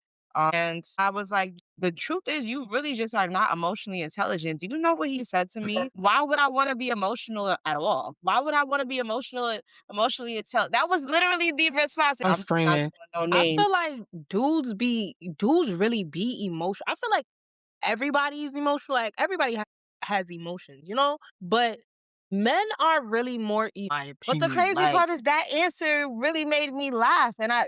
Speaker 4: and I was like, the truth is, you really just are not emotionally intelligent. Do you know what he said to me? Why would I want to be emotional at all? Why would I want to be emotionally intelligent? That was literally the response.
Speaker 3: I'm
Speaker 4: I'm not
Speaker 3: screaming.
Speaker 4: doing no
Speaker 3: I
Speaker 4: names.
Speaker 3: feel like dudes really be emotional. I feel like everybody's emotional. Like everybody has emotions, you know. But men are really more, my
Speaker 4: But the
Speaker 3: opinion.
Speaker 4: crazy
Speaker 3: Like,
Speaker 4: part is that answer really made me laugh, and I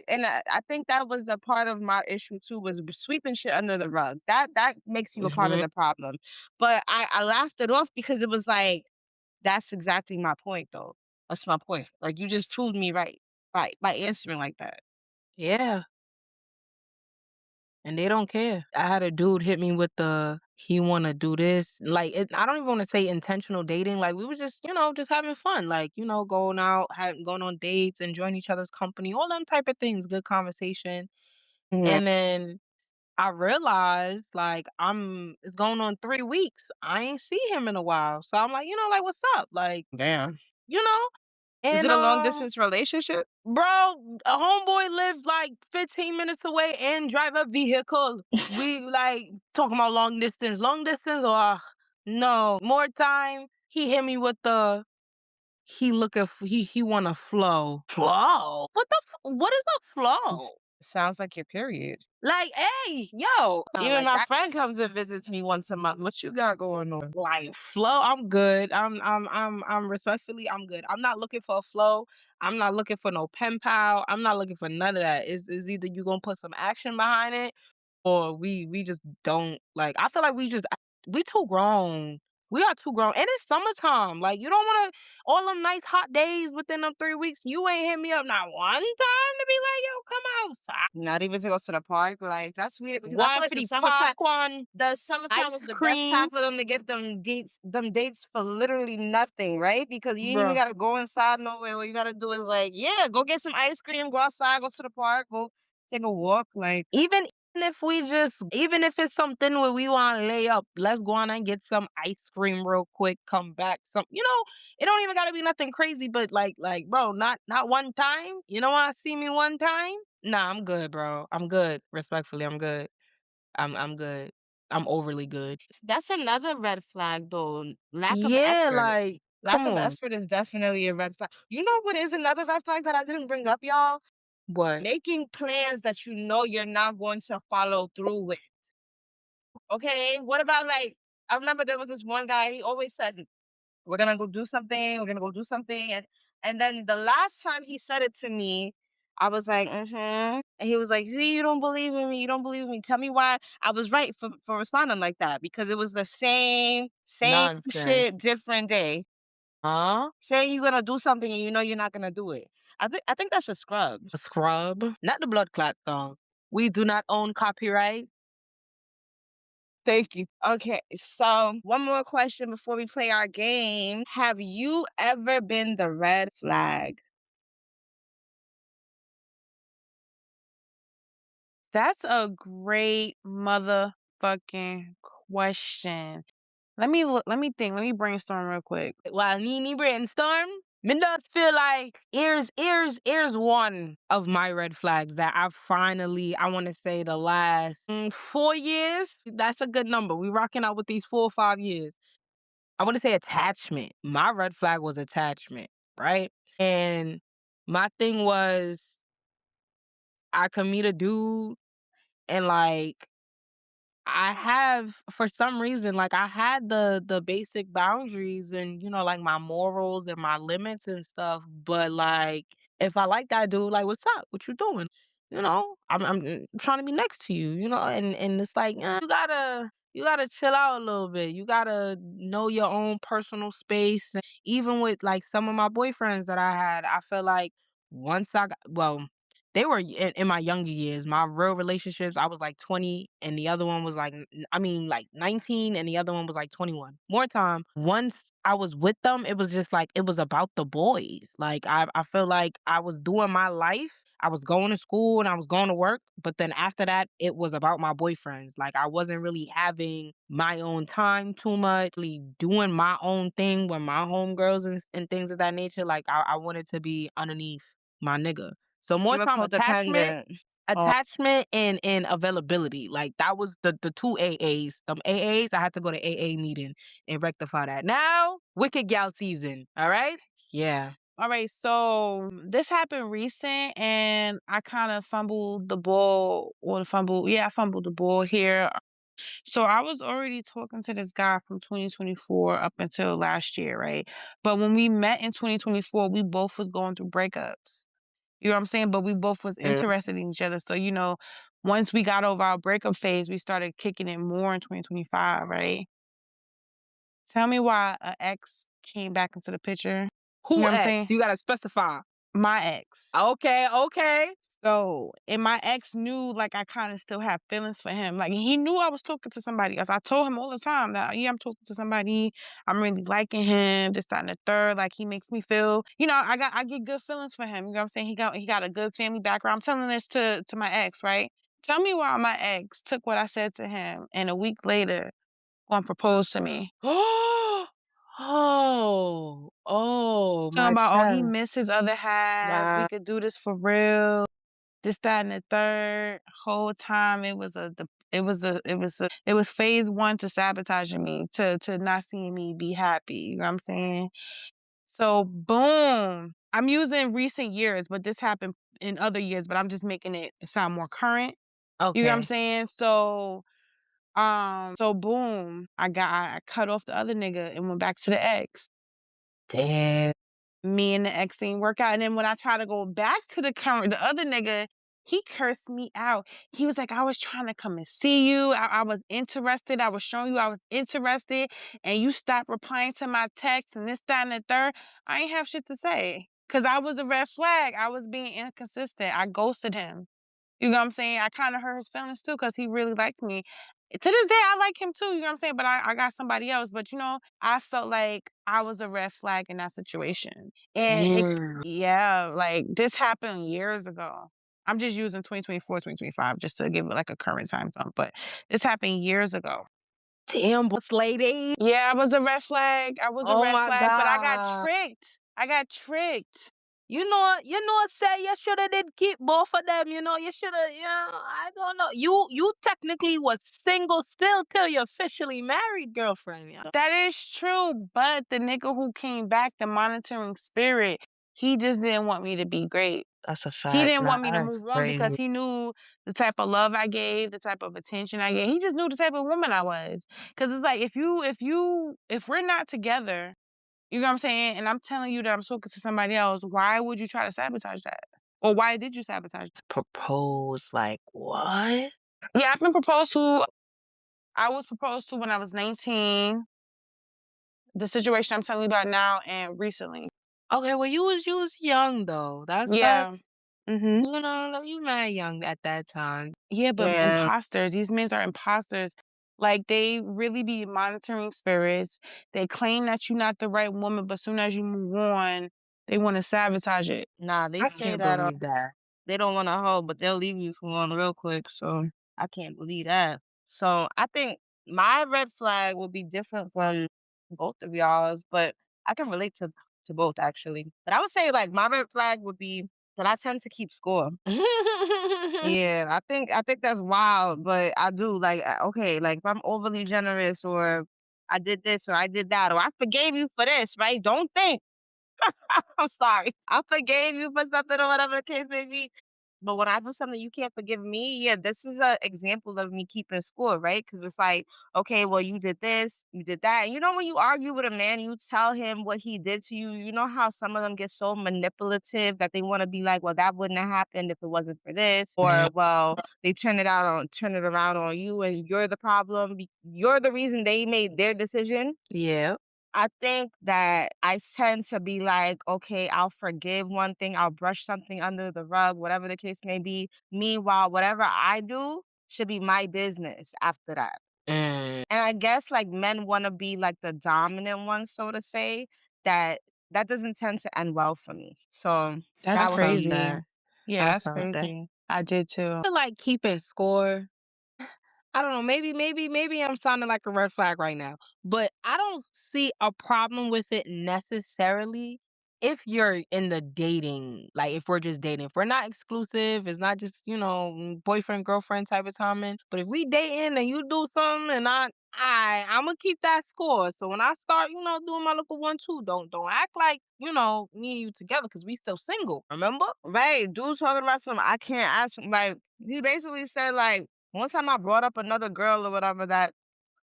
Speaker 4: think that was a part of my issue too was sweeping shit under the rug. That makes you a part of
Speaker 3: mhm.
Speaker 4: the problem. But I laughed it off because it was like that's exactly my point, though. That's my point. Like you just proved me right by answering like that.
Speaker 3: Yeah, and they don't care. I had a dude hit me with the he want to do this. Like, I don't even want to say intentional dating. Like, we was just, just having fun. Like, going out, going on dates, enjoying each other's company, all them type of things. Good conversation.
Speaker 4: Mhm.
Speaker 3: And then I realized, like, it's going on 3 weeks. I ain't see him in a while. So I'm like, like, what's up? Like,
Speaker 4: Damn.
Speaker 3: you know?
Speaker 4: Is
Speaker 3: And
Speaker 4: it a long distance relationship?
Speaker 3: bro, a homeboy lives like 15 minutes away and drive a vehicle. We like talking about long distance. Long distance or no. More time. He hit me with the he wanna flow. Flow? What is a flow?
Speaker 4: Sounds like your period.
Speaker 3: Like, hey, yo.
Speaker 4: Even
Speaker 3: Like
Speaker 4: my
Speaker 3: that.
Speaker 4: friend comes and visits me once a month. What you got going on?
Speaker 3: Like flow, I'm good. I'm respectfully, I'm good. I'm not looking for a flow. I'm not looking for no pen pal. I'm not looking for none of that. It's either you gonna put some action behind it or we just don't like. I feel like we too grown. We are too grown, and it's summertime. Like you don't want to all them nice hot days within them 3 weeks. You ain't hit me up not one time to be like, yo, come outside.
Speaker 4: Not even to go to the park. Like that's weird because I feel
Speaker 3: One
Speaker 4: like
Speaker 3: for the popcorn,
Speaker 4: the summertime
Speaker 3: ice
Speaker 4: was the best
Speaker 3: cream,
Speaker 4: time for them to get them dates for literally nothing, right? Because you ain't even
Speaker 3: bro.
Speaker 4: gotta go inside nowhere. All you gotta do is like, yeah, go get some ice cream, go outside, go to the park, go take a walk. Like
Speaker 3: Even if it's something where we want to lay up, let's go on and get some ice cream real quick, come back. It don't even gotta be nothing crazy, but bro, not one time. You know what? See me one time? Nah, I'm good, bro. I'm good. Respectfully, I'm good. I'm good. I'm overly good.
Speaker 4: that's another red flag though. Lack of
Speaker 3: Yeah,
Speaker 4: effort.
Speaker 3: like,
Speaker 4: Lack
Speaker 3: come
Speaker 4: of
Speaker 3: on.
Speaker 4: effort is definitely a red flag. You know what is another red flag that I didn't bring up, y'all?
Speaker 3: What?
Speaker 4: Making plans that you know you're not going to follow through with. Okay? What about like I remember there was this one guy, he always said, we're gonna go do something, we're gonna go do something. And then the last time he said it to me, I was like, mm-hmm. And he was like, see, you don't believe in me, you don't believe in me. Tell me why I was right for responding like that. Because it was the same
Speaker 3: Nonsense.
Speaker 4: shit, different day.
Speaker 3: Huh?
Speaker 4: Saying you're gonna do something and you know you're not gonna do it. I think that's a scrub.
Speaker 3: A scrub? Not the blood clot song. We do not own copyright.
Speaker 4: Thank you. Okay, so one more question before we play our game. Have you ever been the red flag?
Speaker 2: That's a great motherfucking question. Let me think. Let me brainstorm real quick.
Speaker 3: While Nini brainstorm, me does feel like here's one of my red flags that I want to say the last 4 years. That's a good number. We rocking out with these 4 or 5 years. I want to say attachment. My red flag was attachment, right? And my thing was I could meet a dude and like I have for some reason like I had the basic boundaries and like my morals and my limits and stuff, but like if I like that dude, like what's up? What you doing? I'm trying to be next to you, and it's like, you gotta chill out a little bit. You gotta know your own personal space. And even with like some of my boyfriends that I had, I feel like once they were in my younger years. My real relationships, I was like 20, and the other one was like, like 19, and the other one was like 21. More time. Once I was with them, it was just like it was about the boys. Like I feel like I was doing my life. I was going to school and I was going to work, but then after that, it was about my boyfriends. Like I wasn't really having my own time too much, really doing my own thing with my homegirls and things of that nature. Like I wanted to be underneath my nigga. So more
Speaker 4: I'm a
Speaker 3: time
Speaker 4: codependent.
Speaker 3: attachment and availability. Like that was the two AAs. Them AAs, I had to go to AA meeting and rectify that. Now, wicked gal season. All right? Yeah.
Speaker 2: All right, so this happened recent, and I kind of fumbled the ball, I fumbled the ball here. So I was already talking to this guy from 2024 up until last year, right? But when we met in 2024, we both was going through breakups. You know what I'm saying? But we both was
Speaker 3: Mm.
Speaker 2: interested in each other. So, once we got over our breakup phase, we started kicking it more in 2025, right? Tell me why an ex came back into the picture. You know
Speaker 3: Who
Speaker 2: what I'm
Speaker 3: ex?
Speaker 2: saying?
Speaker 3: You gotta specify.
Speaker 2: My ex.
Speaker 3: Okay.
Speaker 2: So, and my ex knew, like, I kind of still have feelings for him. Like, he knew I was talking to somebody else. I told him all the time that, yeah, I'm talking to somebody. I'm really liking him, this, that, and the third. Like, he makes me feel, I get good feelings for him. You know what I'm saying? He got a good family background. I'm telling this to my ex, right? Tell me why my ex took what I said to him and a week later gonna propose to me. Talking
Speaker 3: My
Speaker 2: about, oh, he
Speaker 3: chest.
Speaker 2: missed his other half.
Speaker 3: Wow.
Speaker 2: We could do this for real. This, that, and the third. Whole time it was phase one to sabotaging me, to not seeing me be happy. You know what I'm saying? So boom. I'm using recent years, but this happened in other years, but I'm just making it sound more current. You know what I'm
Speaker 3: Okay.
Speaker 2: saying? So boom, I cut off the other nigga and went back to the ex.
Speaker 3: Damn.
Speaker 2: Me and the ex ain't work out. And then when I try to go back to the other nigga, he cursed me out. He was like, I was trying to come and see you. I was interested. I was showing you I was interested. And you stopped replying to my texts and this, that, and the third. I ain't have shit to say. Cause I was a red flag. I was being inconsistent. I ghosted him. You know what I'm saying? I kind of hurt his feelings too because he really liked me. To this day, I like him too, you know what I'm saying? But I got somebody else. But, I felt like I was a red flag in that situation. And
Speaker 3: Damn.
Speaker 2: yeah, like this happened years ago. I'm just using 2024, 2025 just to give it like a current time frame. But this happened years ago.
Speaker 3: Damn, boss lady.
Speaker 2: Yeah, I was a red flag. I was a
Speaker 3: Oh
Speaker 2: red
Speaker 3: my
Speaker 2: flag, but I got
Speaker 3: God.
Speaker 2: tricked. I got tricked.
Speaker 3: Say you should have did keep both of them, you should have, I don't know. You technically was single still till you officially married, girlfriend. Yeah.
Speaker 2: That is true, but the nigga who came back, the monitoring spirit, he just didn't want me to be great.
Speaker 3: That's a
Speaker 2: He
Speaker 3: fact.
Speaker 2: didn't
Speaker 3: Nah,
Speaker 2: want me to
Speaker 3: that's
Speaker 2: move on because
Speaker 3: crazy.
Speaker 2: he knew the type of love I gave, the type of attention I gave. He just knew the type of woman I was. Cause it's like if we're not together, you know what I'm saying, and I'm telling you that I'm talking to somebody else, why would you try to sabotage that? Or why did you sabotage that?
Speaker 3: Propose, like what?
Speaker 2: Yeah, I've been proposed to. I was proposed to when I was 19. The situation I'm telling you about now and recently.
Speaker 3: Okay, well you was young though. That's
Speaker 2: Yeah. Mhm.
Speaker 3: you mad young at that time.
Speaker 2: Yeah, but
Speaker 3: Yeah.
Speaker 2: imposters. These men are imposters. Like they really be monitoring spirits. They claim that you're not the right woman, but soon as you move on, they want to sabotage it.
Speaker 4: Nah, they
Speaker 3: I
Speaker 4: say
Speaker 3: can't
Speaker 4: that
Speaker 3: believe that.
Speaker 4: they don't want to hold, but they'll leave you for one real quick. So I can't believe that. So I think my red flag will be different from both of y'all's, but I can relate to both actually. But I would say like my red flag would be that I tend to keep score. Yeah, I think that's wild, but I do like okay, like if I'm overly generous or I did this or I did that or I forgave you for this, right? Don't think I'm sorry. I forgave you for something or whatever the case may be. But when I do something you can't forgive me, yeah, this is an example of me keeping score, right? Because it's like, okay, well, you did this, you did that. And you know, when you argue with a man, you tell him what he did to you. You know how some of them get so manipulative that they want to be like, well, that wouldn't have happened if it wasn't for this,
Speaker 3: Yeah.
Speaker 4: or well, they turn it around on you, and you're the problem. You're the reason they made their decision.
Speaker 3: Yeah.
Speaker 4: I think that I tend to be like, okay, I'll forgive one thing, I'll brush something under the rug, whatever the case may be. Meanwhile, whatever I do should be my business after that.
Speaker 3: Mm,
Speaker 4: And I guess like men want to be like the dominant one, so to say, that that doesn't tend to end well for me. So
Speaker 2: That's
Speaker 3: I
Speaker 4: that would
Speaker 3: felt
Speaker 4: be
Speaker 2: crazy.
Speaker 3: that.
Speaker 2: Yeah,
Speaker 3: I
Speaker 2: that's
Speaker 3: felt that.
Speaker 2: crazy. I did too.
Speaker 3: I feel like keeping score. I don't know, maybe I'm sounding like a red flag right now, but I don't see a problem with it necessarily if you're in the dating, like if we're just dating. If we're not exclusive, it's not just, boyfriend, girlfriend type of timing. But if we dating and you do something and I'm gonna keep that score. So when I start, doing my little 1-2, don't act like, me and you together because we still single, remember?
Speaker 4: right. Dude talking about some, I can't ask him. Like, he basically said, like, one time I brought up another girl or whatever that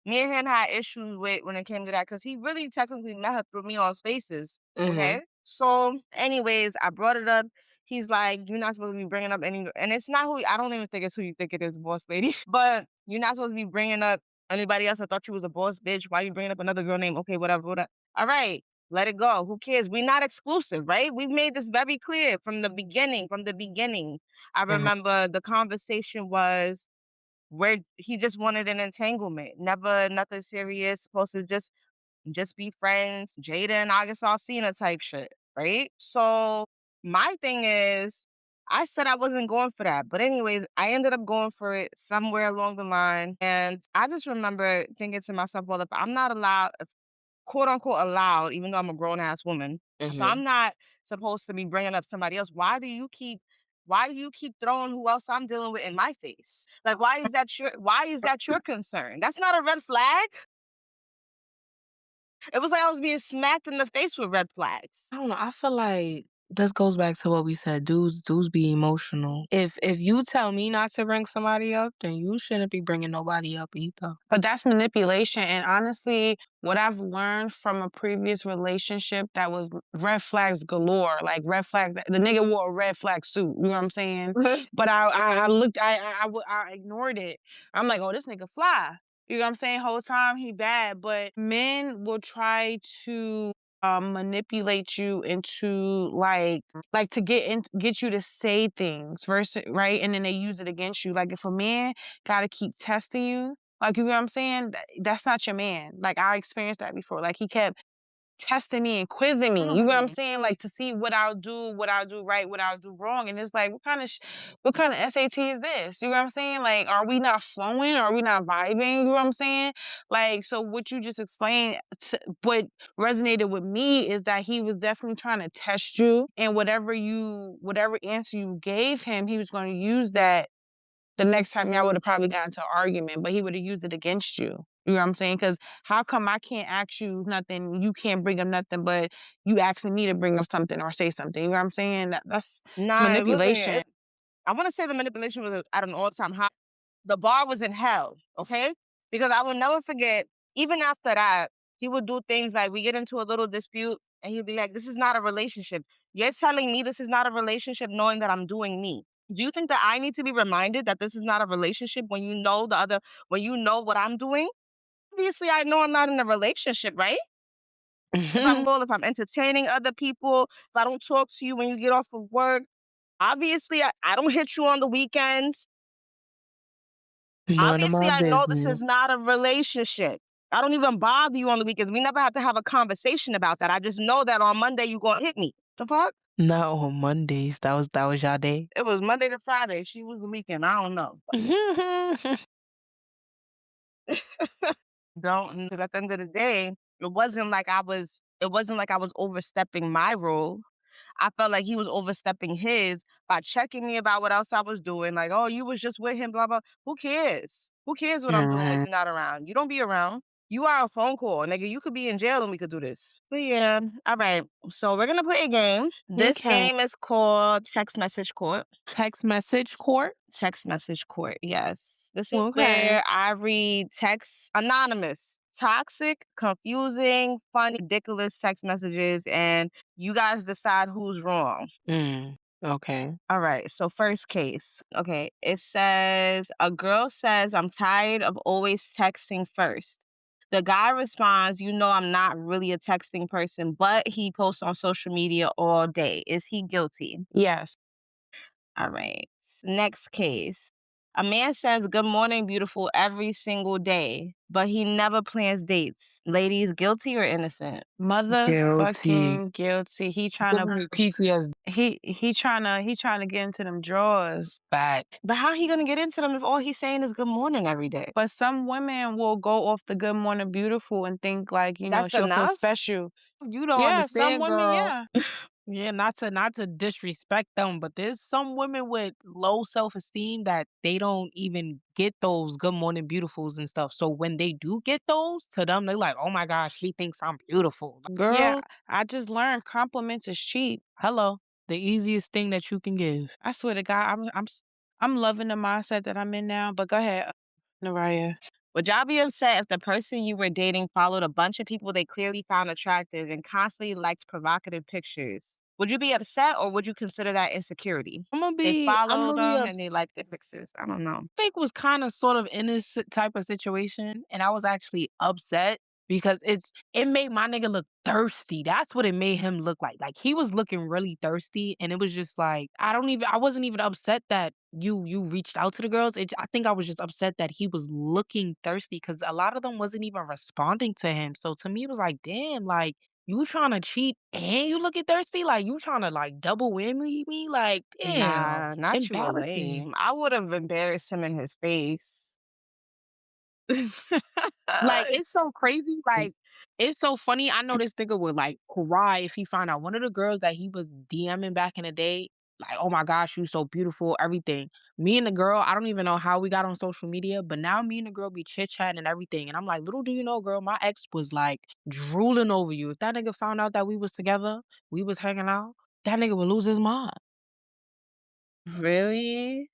Speaker 4: me and him had issues with when it came to that because he really technically met her through me on Spaces.
Speaker 3: Mm-hmm.
Speaker 4: Okay. So, anyways, I brought it up. He's like, "You're not supposed to be bringing up any," and it's not who I don't even think it's who you think it is, boss lady. But you're not supposed to be bringing up anybody else. I thought you was a boss bitch. Why you bringing up another girl name? Okay, whatever, whatever. All right, let it go. Who cares? We're not exclusive, right? We've made this very clear from the beginning. From the beginning, I remember the conversation was where he just wanted an entanglement, never nothing serious, supposed to just be friends, Jada and August Alsina type shit, right? So my thing is, I said I wasn't going for that, but anyways, I ended up going for it somewhere along the line, and I just remember thinking to myself, well, if I'm not allowed, quote unquote allowed, even though I'm a grown ass woman, if
Speaker 3: Mm-hmm.
Speaker 4: I'm not supposed to be bringing up somebody else, why do you keep throwing who else I'm dealing with in my face? Like, why is that your concern? That's not a red flag. It was like I was being smacked in the face with red flags.
Speaker 3: I don't know. I feel like this goes back to what we said. Dudes be emotional. If you tell me not to bring somebody up, then you shouldn't be bringing nobody up either.
Speaker 2: But that's manipulation. And honestly, what I've learned from a previous relationship that was red flags galore, like red flags. The nigga wore a red flag suit. You know what I'm saying? But I looked, I ignored it. I'm like, oh, this nigga fly. You know what I'm saying? Whole time he bad. But men will try to manipulate you into like to get you to say things versus right, and then they use it against you. Like if a man gotta keep testing you, like, you know what I'm saying? That's not your man. Like, I experienced that before. Like, he kept testing me and quizzing me. You know what I'm
Speaker 4: Mhm.
Speaker 2: saying? Like, to see what I'll do right, what I'll do wrong. And it's like, what kind of SAT is this? You know what I'm saying? Like, are we not flowing? Are we not vibing? You know what I'm saying? Like, so what you just explained, what resonated with me is that he was definitely trying to test you, and whatever answer you gave him, he was going to use that the next time y'all would have probably gotten into an argument, but he would have used it against you. You know what I'm saying? Because how come I can't ask you nothing, you can't bring up nothing, but you asking me to bring up something or say something? You know what I'm saying? That's
Speaker 4: Nah, it wasn't.
Speaker 2: manipulation.
Speaker 4: I want to say the manipulation was at an all-time high. The bar was in hell, okay? Because I will never forget, even after that, he would do things like we get into a little dispute and he'd be like, this is not a relationship. You're telling me this is not a relationship knowing that I'm doing me. Do you think that I need to be reminded that this is not a relationship when you know what I'm doing? Obviously, I know I'm not in a relationship, right? If I'm entertaining other people, if I don't talk to you when you get off of work, obviously I don't hit you on the weekends.
Speaker 3: None of
Speaker 4: Obviously,
Speaker 3: my
Speaker 4: I know this
Speaker 3: business.
Speaker 4: is not a relationship. I don't even bother you on the weekends. We never have to have a conversation about that. I just know that on Monday you gonna hit me. The fuck?
Speaker 3: Not on Mondays. That was y'all day.
Speaker 4: It was Monday to Friday. She was the weekend. I don't know. Don't. 'Cause at the end of the day, It wasn't like I was overstepping my role. I felt like he was overstepping his by checking me about what else I was doing. Like, oh, you was just with him. Blah blah. Who cares? Who cares what I'm doing when
Speaker 3: Mhm.
Speaker 4: you're not around? You don't be around. You are a phone call, nigga. You could be in jail and we could do this. But yeah, all right. So we're gonna play a game. This
Speaker 3: Okay.
Speaker 4: game is called Text Message Court.
Speaker 3: Text message court?
Speaker 4: Text Message Court, yes. This is
Speaker 3: Okay.
Speaker 4: where I read texts anonymous, toxic, confusing, funny, ridiculous text messages, and you guys decide who's wrong.
Speaker 3: Okay.
Speaker 4: All right, so first case. Okay, it says a girl says, I'm tired of always texting first. The guy responds, you know, I'm not really a texting person, but he posts on social media all day. Is he guilty?
Speaker 2: Yes.
Speaker 4: All right. Next case. A man says, good morning, beautiful, every single day, but he never plans dates. Ladies, guilty or innocent?
Speaker 2: Motherfucking guilty. He trying to
Speaker 3: PTSD
Speaker 2: he trying to get into them drawers.
Speaker 3: back.
Speaker 4: But how he gonna get into them if all he's saying is good morning every day?
Speaker 2: But some women will go off the good morning beautiful and think like, you know,
Speaker 4: That's
Speaker 2: she'll feel
Speaker 4: enough?
Speaker 2: special.
Speaker 3: You don't
Speaker 2: Yeah, some
Speaker 3: understand,
Speaker 2: women,
Speaker 3: girl.
Speaker 2: yeah.
Speaker 3: Yeah, not to disrespect them, but there's some women with low self-esteem that they don't even get those good morning beautifuls and stuff. So when they do get those, to them they're like, "Oh my gosh, she thinks I'm beautiful."
Speaker 2: Yeah,
Speaker 3: Girl,
Speaker 2: I just learned compliments is cheap.
Speaker 3: hello. The easiest thing that you can give.
Speaker 2: I swear to God, I'm loving the mindset that I'm in now. But go ahead, Naraya.
Speaker 4: Would y'all be upset if the person you were dating followed a bunch of people they clearly found attractive and constantly liked provocative pictures? Would you be upset or would you consider that insecurity? They
Speaker 3: I'm
Speaker 4: follow
Speaker 3: gonna be
Speaker 4: them
Speaker 3: upset.
Speaker 4: and they like their pictures. I don't know.
Speaker 3: Fake was kind of sort of in this type of situation, and I was actually upset because it made my nigga look thirsty. That's what it made him look like. Like he was looking really thirsty, and it was just like I wasn't even upset that you reached out to the girls. I think I was just upset that he was looking thirsty because a lot of them wasn't even responding to him. So to me, it was like, damn, like you trying to cheat and you looking thirsty, like you trying to like double whammy me, like damn,
Speaker 4: Nah, not you a
Speaker 3: embarrassing.
Speaker 4: lame. I would have embarrassed him in his face.
Speaker 3: Like, it's so crazy, like, it's so funny, I know this nigga would, like, cry if he found out one of the girls that he was DMing back in the day, like, "Oh my gosh, you so beautiful," everything. Me and the girl, I don't even know how we got on social media, but now me and the girl be chit-chatting and everything, and I'm like, "Little do you know, girl, my ex was, like, drooling over you. If that nigga found out that we was together, we was hanging out, that nigga would lose his mind."
Speaker 4: Really?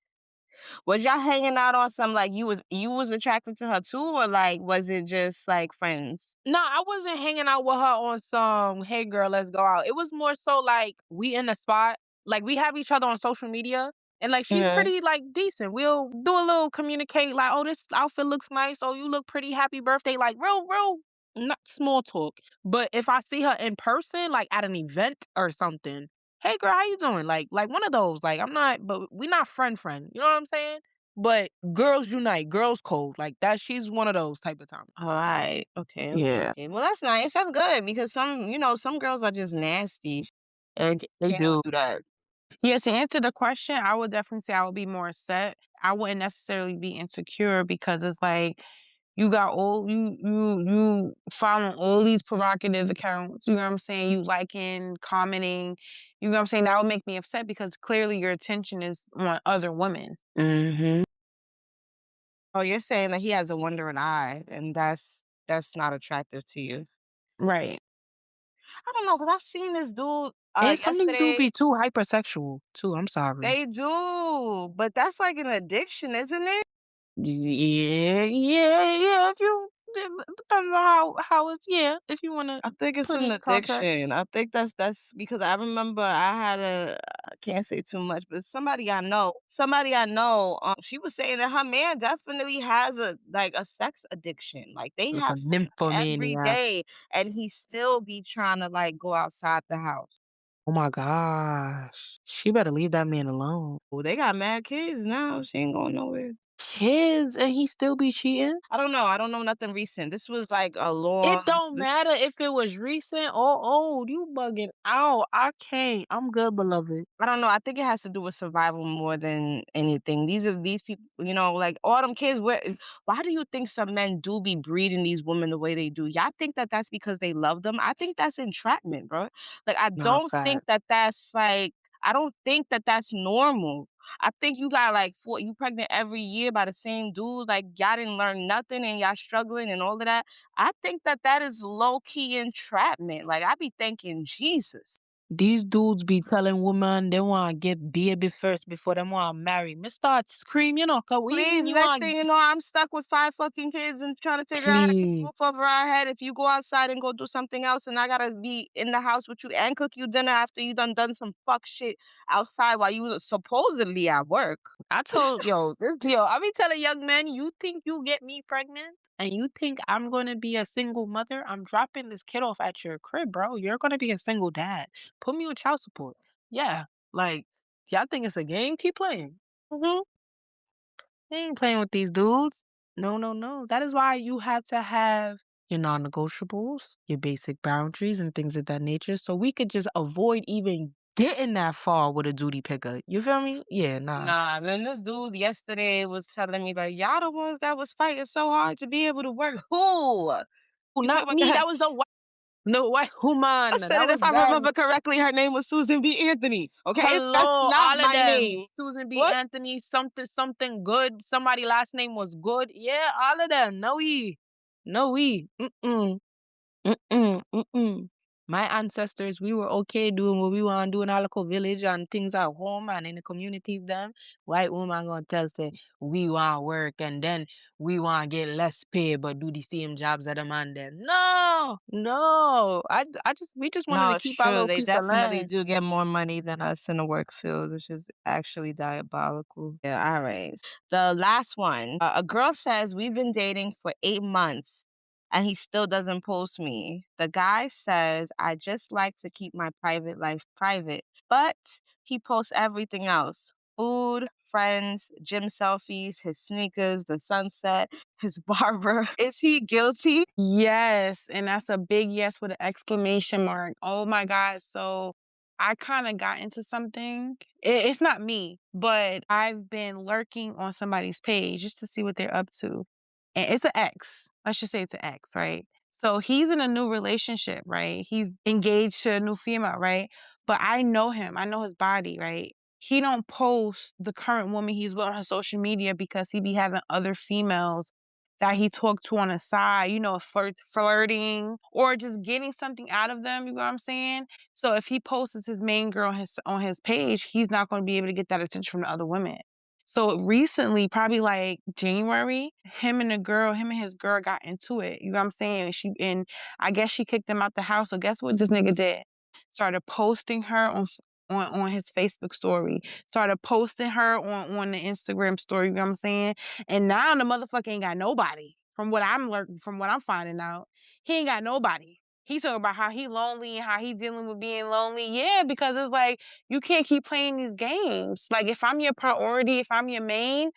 Speaker 4: Was y'all hanging out on some like you was attracted to her too, or like was it just like friends?
Speaker 3: No, I wasn't hanging out with her on some, "Hey girl, let's go out." It was more so like we in a spot, like we have each other on social media and like she's
Speaker 4: Mhm.
Speaker 3: pretty like decent. We'll do a little communicate like, "Oh, this outfit looks nice. Oh, you look pretty. Happy birthday." Like real not small talk. But if I see her in person like at an event or something, "Hey girl, how you doing?" Like one of those. Like I'm not but we not friend. You know what I'm saying? But girls unite, girls code. Like that she's one of those type of time.
Speaker 4: Alright. Okay,
Speaker 3: Yeah.
Speaker 4: okay. Well, that's nice. That's good because some girls are just nasty and
Speaker 3: They
Speaker 4: can't
Speaker 3: do.
Speaker 4: do that.
Speaker 2: Yeah, to answer the question, I would definitely say I would be more upset. I wouldn't necessarily be insecure because it's like you got all you following all these provocative accounts. You know what I'm saying? You liking, commenting. You know what I'm saying? That would make me upset because clearly your attention is on other women.
Speaker 3: Mhm.
Speaker 4: Oh, you're saying that he has a wandering eye and that's not attractive to you.
Speaker 2: Right.
Speaker 4: I don't know, cause I seen this dude,
Speaker 3: And some niggas do
Speaker 4: yesterday.
Speaker 3: be too hypersexual too, I'm sorry.
Speaker 4: They do, but that's like an addiction, isn't it?
Speaker 3: Yeah, if you depends on how it's yeah, if you wanna
Speaker 4: I think it's
Speaker 3: put it
Speaker 4: an
Speaker 3: in context.
Speaker 4: addiction. I think that's because I remember I had I can't say too much, but somebody I know, she was saying that her man definitely has a sex addiction. Like they
Speaker 3: Like a
Speaker 4: have sex every
Speaker 3: nymphomaniac.
Speaker 4: day, and he still be trying to like go outside the house.
Speaker 3: Oh my gosh. She better leave that man alone.
Speaker 4: Well, they got mad kids now. She ain't going nowhere.
Speaker 3: Kids and he still be cheating?
Speaker 4: I don't know. I don't know nothing recent. This was like a long.
Speaker 3: It don't
Speaker 4: This
Speaker 3: matter if it was recent or old, you bugging out. I can't. I'm good, beloved.
Speaker 4: I don't know. I think it has to do with survival more than anything. These people, like all them kids. Why do you think some men do be breeding these women the way they do? Y'all think that that's because they love them? I think that's entrapment, bro. Like I
Speaker 3: Nah,
Speaker 4: don't think
Speaker 3: fact.
Speaker 4: that that's like. I don't think that that's normal. I think you got like you pregnant every year by the same dude. Like y'all didn't learn nothing and y'all struggling and all of that. I think that is low key entrapment. Like I be thinking, Jesus.
Speaker 3: These dudes be telling women they want to get baby first before they want to marry. Me start scream, cause what you mean
Speaker 4: Please,
Speaker 3: you
Speaker 4: next
Speaker 3: want
Speaker 4: thing you know, I'm stuck with 5 fucking kids and trying to figure out how to keep a
Speaker 3: please.
Speaker 4: roof over our head. If you go outside and go do something else, and I gotta be in the house with you and cook you dinner after you done some fuck shit outside while you supposedly at work.
Speaker 3: I told I be telling young men, you think you get me pregnant and you think I'm gonna be a single mother? I'm dropping this kid off at your crib, bro. You're gonna be a single dad. Put me on child support. Yeah. Like, y'all think it's a game? Keep playing.
Speaker 4: Mhm.
Speaker 3: They ain't playing with these dudes. No, no, no. That is why you have to have your non-negotiables, your basic boundaries and things of that nature. So we could just avoid even getting that far with a duty picker. You feel me? Yeah, nah.
Speaker 4: Nah, then this dude yesterday was telling me like, y'all the ones that was fighting so hard to be able to work. Who? You talking
Speaker 3: Not
Speaker 4: about
Speaker 3: me.
Speaker 4: that?
Speaker 3: That was the white, no white
Speaker 4: I
Speaker 3: woman.
Speaker 4: said
Speaker 3: That
Speaker 4: it
Speaker 3: was
Speaker 4: if I
Speaker 3: them.
Speaker 4: remember correctly. Her name was Susan B. Anthony. Okay, that's
Speaker 3: Hello,
Speaker 4: not
Speaker 3: all of
Speaker 4: my
Speaker 3: them.
Speaker 4: name.
Speaker 3: Susan B.
Speaker 4: What?
Speaker 3: Anthony, something good. Somebody last name was good. Yeah, all of them. No we. No we. Mm-mm. Mm-mm. Mm-mm. My ancestors, we were okay doing what we want to do in our local village and things at home and in the communities them. White woman gonna tell say we want work and then we want to get less pay but do the same jobs that a man them. No, no. We just wanted
Speaker 4: No,
Speaker 3: to
Speaker 4: it's
Speaker 3: keep our
Speaker 4: true.
Speaker 3: little
Speaker 4: They
Speaker 3: piece of
Speaker 4: definitely
Speaker 3: land.
Speaker 4: do get more money than us in the work field, which is actually diabolical. Yeah, all right. The last one. A girl says we've been dating for 8 months and he still doesn't post me. The guy says I just like to keep my private life private, but he posts everything else. Food, friends, gym selfies, his sneakers, the sunset, his barber. Is he guilty?
Speaker 2: Yes, and that's a big yes with an exclamation mark. Oh my God. So I kind of got into something. It's not me, but I've been lurking on somebody's page just to see what they're up to. And it's an ex. Let's just say it's an ex, right? So he's in a new relationship, right? He's engaged to a new female, right? But I know him. I know his body, right? He don't post the current woman he's with on his social media because he be having other females that he talked to on the side, flirting or just getting something out of them, you know what I'm saying? So if he posts his main girl on his page, he's not going to be able to get that attention from the other women. So recently, probably like January, him and his girl got into it. You know what I'm saying? And I guess she kicked him out the house. So guess what this nigga did? Started posting her on his Facebook story. Started posting her on the Instagram story. You know what I'm saying? And now the motherfucker ain't got nobody. From what I'm finding out, he ain't got nobody. He's talking about how he lonely and how he's dealing with being lonely. Yeah, because it's like you can't keep playing these games. Like if I'm your priority, if I'm your main,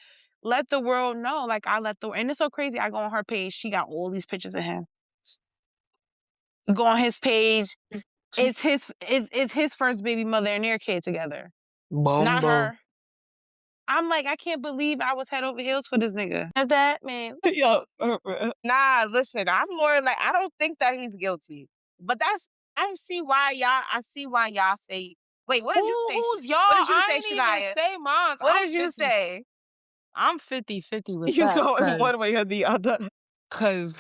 Speaker 2: let the world know. Like and it's so crazy. I go on her page, she got all these pictures of him. Go on his page. It's his first baby mother and their kid together. Not
Speaker 3: Bumbo.
Speaker 2: her. I'm like, I can't believe I was head over heels for this nigga. That man.
Speaker 4: Yo, nah, listen, I'm more like I don't think that he's guilty. But I see why y'all say wait, what did you say?
Speaker 3: Who's y'all?
Speaker 4: What did you
Speaker 3: I
Speaker 4: say,
Speaker 3: ain't even
Speaker 4: Shania?
Speaker 3: say mine.
Speaker 4: What did you say?
Speaker 3: I'm 50-50 with
Speaker 4: You
Speaker 3: that.
Speaker 4: going one way or the other.
Speaker 3: Cause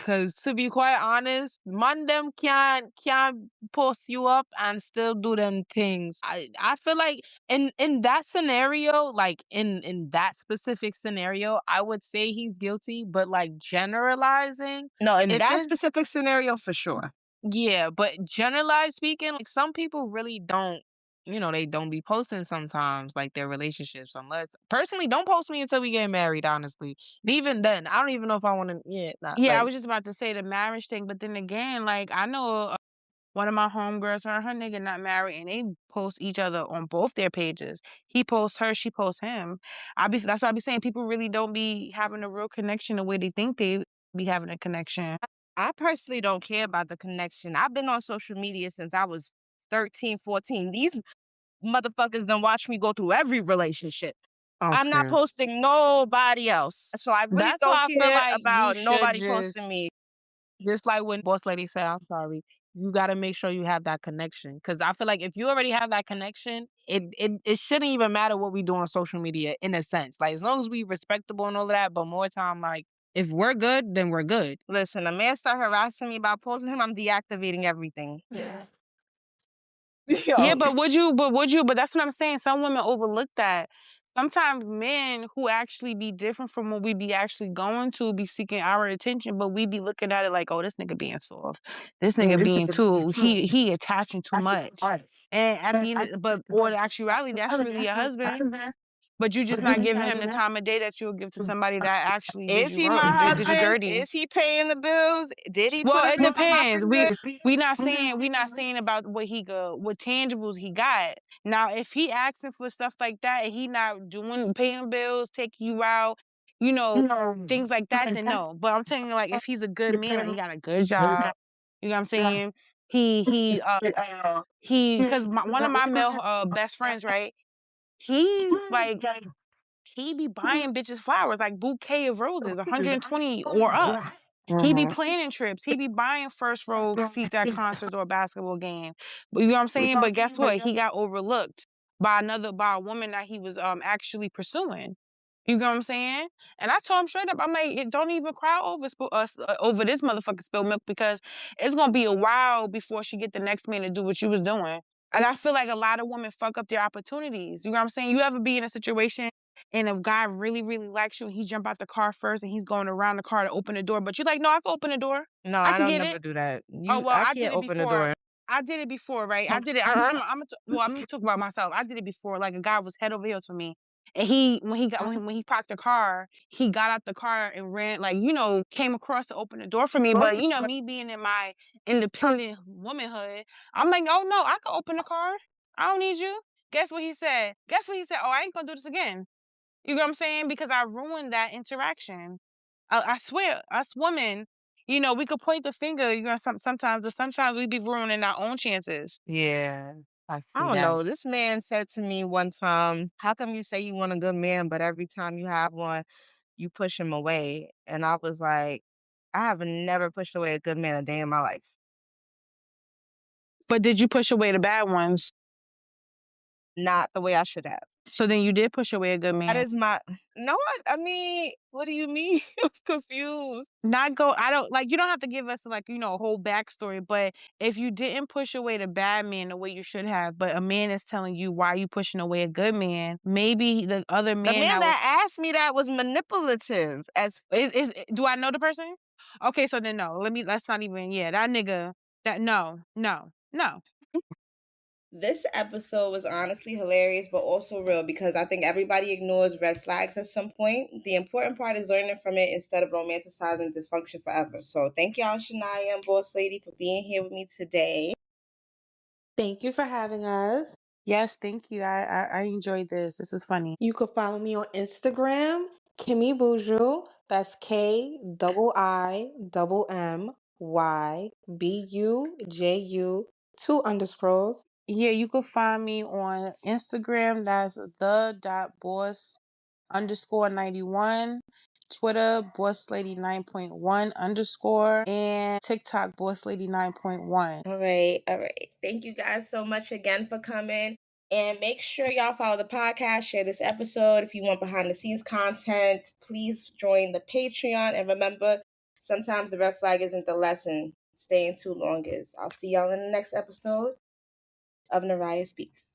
Speaker 3: to be quite honest, man them can't post you up and still do them things. I feel like in that scenario, like in that specific scenario, I would say he's guilty, but like generalizing,
Speaker 4: No, in
Speaker 3: if
Speaker 4: that
Speaker 3: it's
Speaker 4: specific scenario for sure.
Speaker 3: yeah, but generalized speaking, like some people really don't, they don't be posting sometimes like their relationships unless personally don't post me until we get married, honestly. And even then, I don't even know if I want to not
Speaker 2: Yeah, I
Speaker 3: like
Speaker 2: was just about to say the marriage thing, but then again, like I know one of my homegirls, her nigga not married, and they post each other on both their pages. He posts her, she posts him. That's what I be saying. People really don't be having a real connection the way they think they be having a connection.
Speaker 4: I personally don't care about the connection. I've been on social media since I was 13, 14. These motherfuckers done watch me go through every relationship.
Speaker 3: I'm
Speaker 4: I'm not
Speaker 3: scared.
Speaker 4: posting nobody else. So I really
Speaker 3: That's
Speaker 4: don't
Speaker 3: why I feel
Speaker 4: care
Speaker 3: like you
Speaker 4: about
Speaker 3: should
Speaker 4: nobody posting me.
Speaker 3: just like when boss lady said, I'm sorry. you got to make sure you have that connection. Because I feel like if you already have that connection, it shouldn't even matter what we do on social media in a sense. Like, as long as we respectable and all of that, but more time, like, if we're good, then we're good.
Speaker 4: Listen, a man start harassing me about posting him, I'm deactivating everything.
Speaker 2: Yeah.
Speaker 4: Yo.
Speaker 2: Yeah, but that's what I'm saying. Some women overlook that. Sometimes men who actually be different from what we be actually going to be seeking our attention, but we be looking at it like, oh, this nigga being soft. This nigga being he attaching too much. And at the end or the actuality, that's really your husband. But you just not giving him the time of day that you'll give to somebody that actually did
Speaker 4: Is
Speaker 2: you
Speaker 4: he
Speaker 2: wrong,
Speaker 4: my
Speaker 2: did you
Speaker 4: husband?
Speaker 2: dirty.
Speaker 4: Is he paying the bills? Did he put
Speaker 2: Well,
Speaker 4: it
Speaker 2: it
Speaker 4: on my
Speaker 2: depends.
Speaker 4: husband?
Speaker 2: We not saying about what tangibles he got. Now, if he asking for stuff like that and he not paying bills, taking you out, things like that, then no. But I'm telling you, like, if he's a good man, like he got a good job, you know what I'm saying? Because one of my male best friends, right? He's like, he be buying bitches flowers, like bouquet of roses, 120 or up. He be planning trips. He be buying first row seats at concerts or basketball games. But you know what I'm saying? But guess what? He got overlooked by a woman that he was actually pursuing. You know what I'm saying? And I told him straight up, I'm like, don't even cry over this motherfucking spilled milk, because it's gonna be a while before she get the next man to do what you was doing. And I feel like a lot of women fuck up their opportunities. You know what I'm saying? You ever be in a situation and a guy really, really likes you and he jump out the car first and he's going around the car to open the door, but you're like, no, I can open the door.
Speaker 4: No,
Speaker 2: I
Speaker 4: I
Speaker 2: can
Speaker 4: don't
Speaker 2: get
Speaker 4: never
Speaker 2: it.
Speaker 4: do that.
Speaker 2: Oh, well,
Speaker 4: I
Speaker 2: I did
Speaker 4: can't
Speaker 2: it
Speaker 4: open the
Speaker 2: before.
Speaker 4: door.
Speaker 2: I did it before, right? I did it. I'm gonna talk about myself. I did it before. Like, a guy was head over heels for me, and when he parked the car, he got out the car and ran, like, came across to open the door for me. But me being in my independent womanhood, I'm like, oh no, I can open the car. I don't need you. Guess what he said? Oh, I ain't gonna do this again. You know what I'm saying? Because I ruined that interaction. I swear, us women, we could point the finger, sometimes, but sometimes we be ruining our own chances.
Speaker 3: Yeah, I see
Speaker 4: I don't
Speaker 3: that.
Speaker 4: know. This man said to me one time, how come you say you want a good man, but every time you have one, you push him away? And I was like, I have never pushed away a good man a day in my life.
Speaker 2: But did you push away the bad ones?
Speaker 4: Not the way I should have.
Speaker 2: So then you did push away a good man.
Speaker 4: That is no, I mean, what do you mean? I'm confused.
Speaker 2: I don't, like, you don't have to give us, like, a whole backstory, but if you didn't push away the bad man the way you should have, but a man is telling you why you pushing away a good man, maybe the other man
Speaker 4: The man that asked me that was manipulative as
Speaker 2: do I know the person? Okay, so then no. Let's not even, that nigga, no.
Speaker 4: This episode was honestly hilarious, but also real, because I think everybody ignores red flags at some point. The important part is learning from it instead of romanticizing dysfunction forever. So thank y'all, Shania and Boss Lady, for being here with me today.
Speaker 5: Thank you for having us.
Speaker 2: Yes, thank you. I enjoyed this. This was funny.
Speaker 5: You can follow me on Instagram, Kimmy Buju. That's KIIMMYBUJU 2_.
Speaker 2: Yeah, you can find me on Instagram. That's the.boss_91. Twitter, BossLady9.1_, and TikTok, BossLady9.1.
Speaker 4: All right. Thank you guys so much again for coming. And make sure y'all follow the podcast, share this episode. If you want behind the scenes content, please join the Patreon. And remember, sometimes the red flag isn't the lesson. Staying too long is. I'll see y'all in the next episode of Naraya Speaks.